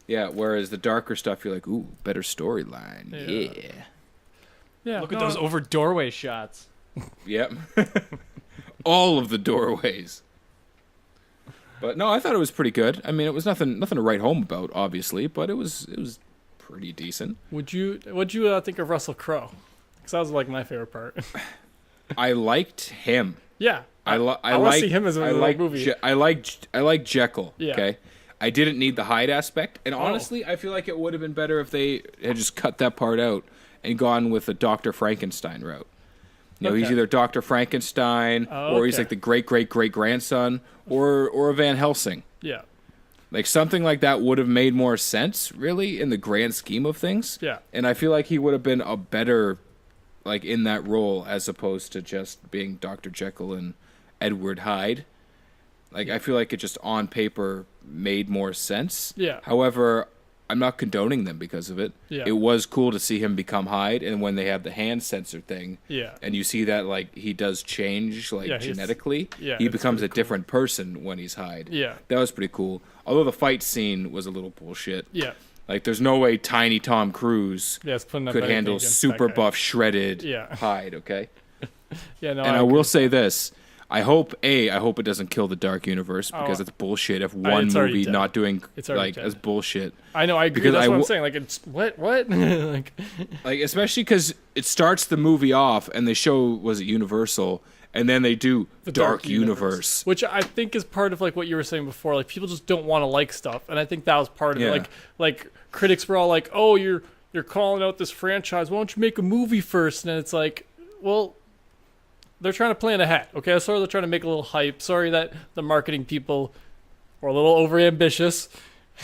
Yeah, whereas the darker stuff, you're like, ooh, better storyline. Yeah. Look at those over doorway shots. Yep. All of the doorways. But no, I thought it was pretty good. I mean, it was nothing to write home about, obviously, but it was pretty decent. What'd you think of Russell Crowe? Because that was like my favorite part. I liked him. Yeah. I want to see him as a movie. I like Jekyll. Yeah. Okay. I didn't need the Hyde aspect, and honestly, I feel like it would have been better if they had just cut that part out and gone with the Dr. Frankenstein route. You know, he's either Dr. Frankenstein or he's like the great-great-great-grandson or a Van Helsing. Yeah. Like, something like that would have made more sense, really, in the grand scheme of things. Yeah. And I feel like he would have been a better, like, in that role as opposed to just being Dr. Jekyll and Edward Hyde. Like, I feel like it just on paper made more sense. Yeah. However, I'm not condoning them because of it. Yeah. It was cool to see him become Hyde, and when they have the hand sensor thing, yeah, and you see that, like, he does change, like, genetically. Yeah, he becomes a different person when he's Hyde. Yeah. That was pretty cool. Although the fight scene was a little bullshit. Yeah. Like, there's no way tiny Tom Cruise could handle super buff, shredded Hyde, okay? Yeah, no. And I will say this. I hope it doesn't kill the Dark Universe, because it's bullshit if one movie not doing, like, as bullshit. I know, I agree. Because that's what I'm saying. Like, it's, what? like, especially because it starts the movie off, and they show, was it Universal, and then they do the Dark Universe. Which I think is part of, like, what you were saying before. Like, people just don't want to like stuff, and I think that was part of it. Like, critics were all like, oh, you're calling out this franchise. Why don't you make a movie first? And it's like, well... They're trying to plan ahead, okay? Sorry they're trying to make a little hype. Sorry that the marketing people were a little overambitious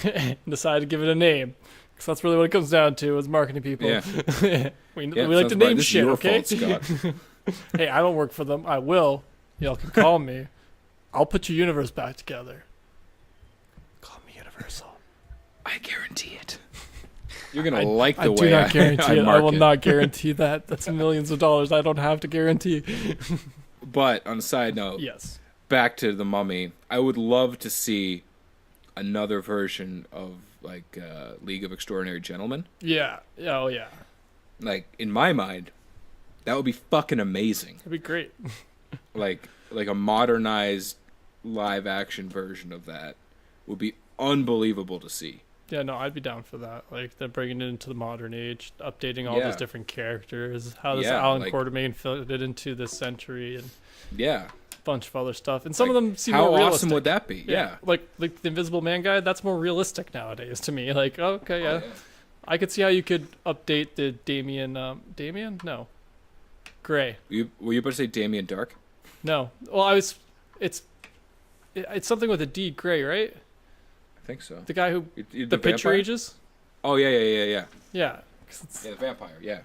and decided to give it a name. Because that's really what it comes down to, is marketing people. Yeah. we like to name shit, okay? Fault, Scott. Hey, I don't work for them. I will. Y'all can call me. I'll put your universe back together. Call me Universal. I guarantee it. You're going to like the way I do not guarantee it. I will market. not guarantee that. That's millions of dollars I don't have to guarantee. But on a side note, yes, back to The Mummy, I would love to see another version of, like, League of Extraordinary Gentlemen. Yeah. Oh, yeah. Like, in my mind, that would be fucking amazing. That'd be great. like a modernized live-action version of that would be unbelievable to see. Yeah, no, I'd be down for that. Like, they're bringing it into the modern age, updating all those different characters. How does Alan Quartermain fit it into this century, and a bunch of other stuff. And some of them seem more realistic. How awesome would that be? Yeah. Like the Invisible Man guy, that's more realistic nowadays to me. Like, okay, yeah. I could see how you could update the Damien. No, Gray. Were you about to say Damien Dark? No. Well, It's something with a D. Gray, right? I think so. The guy who the picture vampire? ages? Oh, yeah. Yeah. Yeah, the vampire, yeah.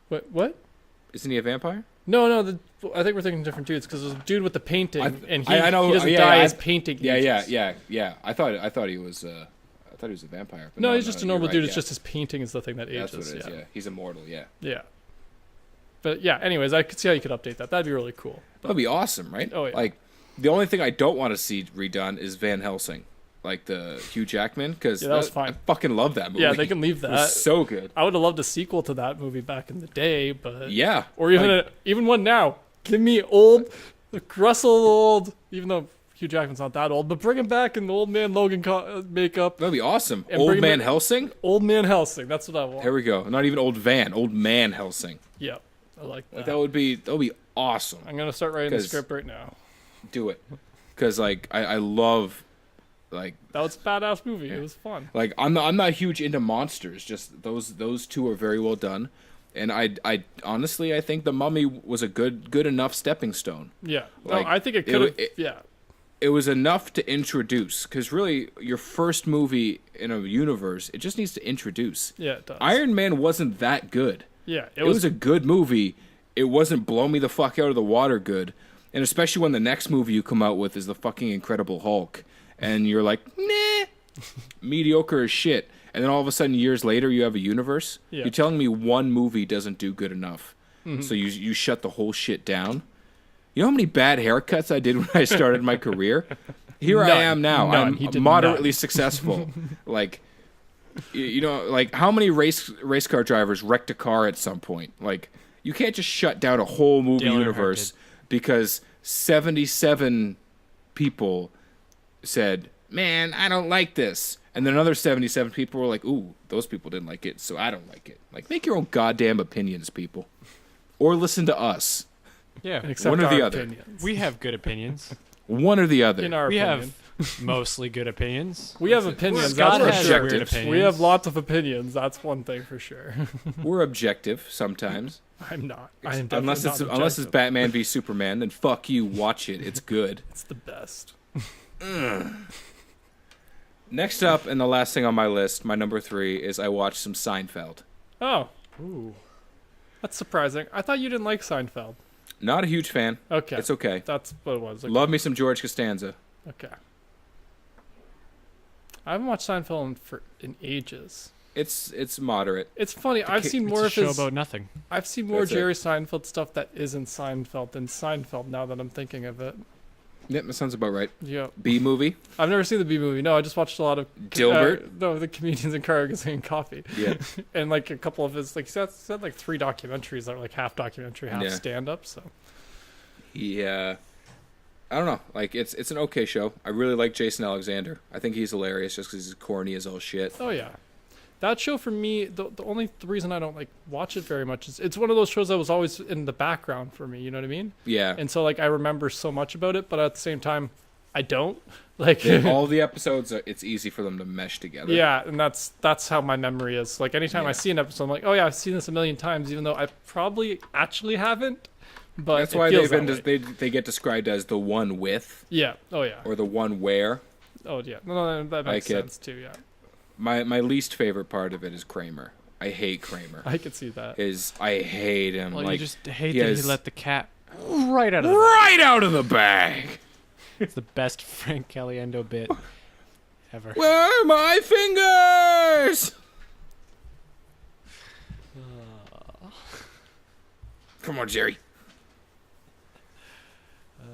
What? Isn't he a vampire? No, I think we're thinking different dudes, because there's a dude with the painting, and he doesn't die as painting ages. Yeah. I thought he was a vampire. But no, he's just a normal dude. It's just his painting is the thing that ages. That's what it is, yeah. He's immortal, yeah. Yeah. But yeah, anyways, I could see how you could update that. That'd be really cool. That'd be awesome, right? Oh, yeah. Like, the only thing I don't want to see redone is Van Helsing, like the Hugh Jackman, because that was fine. I fucking love that movie. Yeah, they can leave that. It was so good. I would have loved a sequel to that movie back in the day, but yeah, or even one now. Give me old Russell, even though Hugh Jackman's not that old, but bring him back in the old man Logan makeup. That'd be awesome. Old man Helsing. Old man Helsing. That's what I want. There we go. Not even old man Helsing. Yeah, I like that. Like, that would be awesome. I'm gonna start writing the script right now. Do it, because like I love, like, that was a badass movie. Yeah. It was fun. Like, I'm not huge into monsters. Just those two are very well done, and I honestly I think The Mummy was a good enough stepping stone. Yeah, like, no, I think it could have. Yeah, it was enough to introduce, because really your first movie in a universe, it just needs to introduce. Yeah, it does. Iron Man wasn't that good. Yeah, it was a good movie. It wasn't blow me the fuck out of the water good. And especially when the next movie you come out with is the fucking Incredible Hulk. And you're like, nah, mediocre as shit. And then all of a sudden, years later, you have a universe? Yeah. You're telling me one movie doesn't do good enough. Mm-hmm. So you shut the whole shit down? You know how many bad haircuts I did when I started my career? Here I am now. I'm moderately successful. Like, you know, like, how many race car drivers wrecked a car at some point? Like, you can't just shut down a whole movie universe because 77 people said, man, I don't like this. And then another 77 people were like, ooh, those people didn't like it, so I don't like it. Like, make your own goddamn opinions, people. Or listen to us. Yeah. One or the other. Opinions. We have good opinions. One or the other. In our we opinion. have mostly good opinions. We have opinions. Scott that's has for sure. weird opinions. We have lots of opinions. That's one thing for sure. We're objective sometimes. I'm not. Unless it's Batman v Superman, then fuck you. Watch it. It's good. It's the best. Next up, and the last thing on my list, my number 3, is I watched some Seinfeld. Oh. Ooh. That's surprising. I thought you didn't like Seinfeld. Not a huge fan. Okay. It's okay. That's what it was. Okay. Love me some George Costanza. Okay. I haven't watched Seinfeld in ages. It's moderate. It's funny. I've seen more of his... It's a show about nothing. I've seen more Jerry Seinfeld stuff that isn't Seinfeld than Seinfeld now that I'm thinking of it. Yep, that sounds about right. Yeah. B-movie? I've never seen the B-movie. No, I just watched a lot of... Dilbert? No, the comedians in Carglass and Coffee. Yeah. And like a couple of his... Like he said like 3 documentaries that are like half documentary, half stand-up, so... Yeah. I don't know. Like, it's an okay show. I really like Jason Alexander. I think he's hilarious just because he's corny as all shit. Oh, yeah. That show for me, the only reason I don't like watch it very much is it's one of those shows that was always in the background for me. You know what I mean? Yeah. And so like I remember so much about it, but at the same time, I don't. Like all the episodes, it's easy for them to mesh together. Yeah, and that's how my memory is. Like anytime I see an episode, I'm like, oh yeah, I've seen this a million times, even though I probably actually haven't. But that's why they get described as the one with. Yeah. Oh yeah. Or the one where. Oh yeah. No, that makes sense too. Yeah. My least favorite part of it is Kramer. I hate Kramer. I could see that. I hate him. Well, like, you just hate that he let the cat right out of the bag. It's the best Frank Caliendo bit ever. Where are my fingers? Come on, Jerry.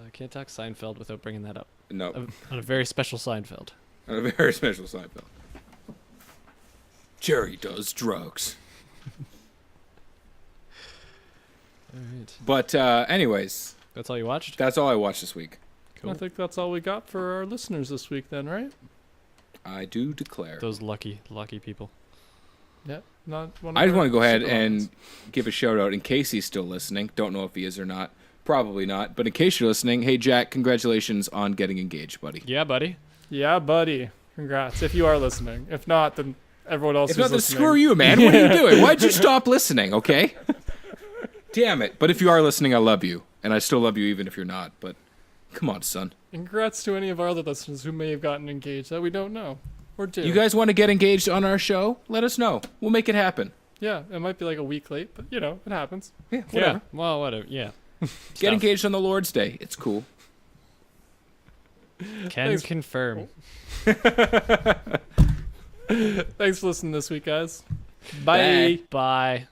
I can't talk Seinfeld without bringing that up. No. On a very special Seinfeld. On a very special Seinfeld. Jerry does drugs. All right. But anyways. That's all you watched? That's all I watched this week. Cool. I think that's all we got for our listeners this week then, right? I do declare. Those lucky people. Yeah. I just want to go ahead and give a shout out in case he's still listening. Don't know if he is or not. Probably not. But in case you're listening, hey Jack, congratulations on getting engaged, buddy. Yeah, buddy. Yeah, buddy. Congrats. If you are listening. If not, then everyone else is listening. If not, then screw you, man. What are you doing? Why'd you stop listening, okay? Damn it. But if you are listening, I love you. And I still love you even if you're not. But come on, son. And congrats to any of our other listeners who may have gotten engaged that we don't know. Or do. You guys want to get engaged on our show? Let us know. We'll make it happen. Yeah, it might be like a week late, but, it happens. Yeah, whatever. Yeah. Well, whatever. Yeah. Get engaged on the Lord's Day. It's cool. Can confirm. Thanks for listening this week, guys. Bye. Bye.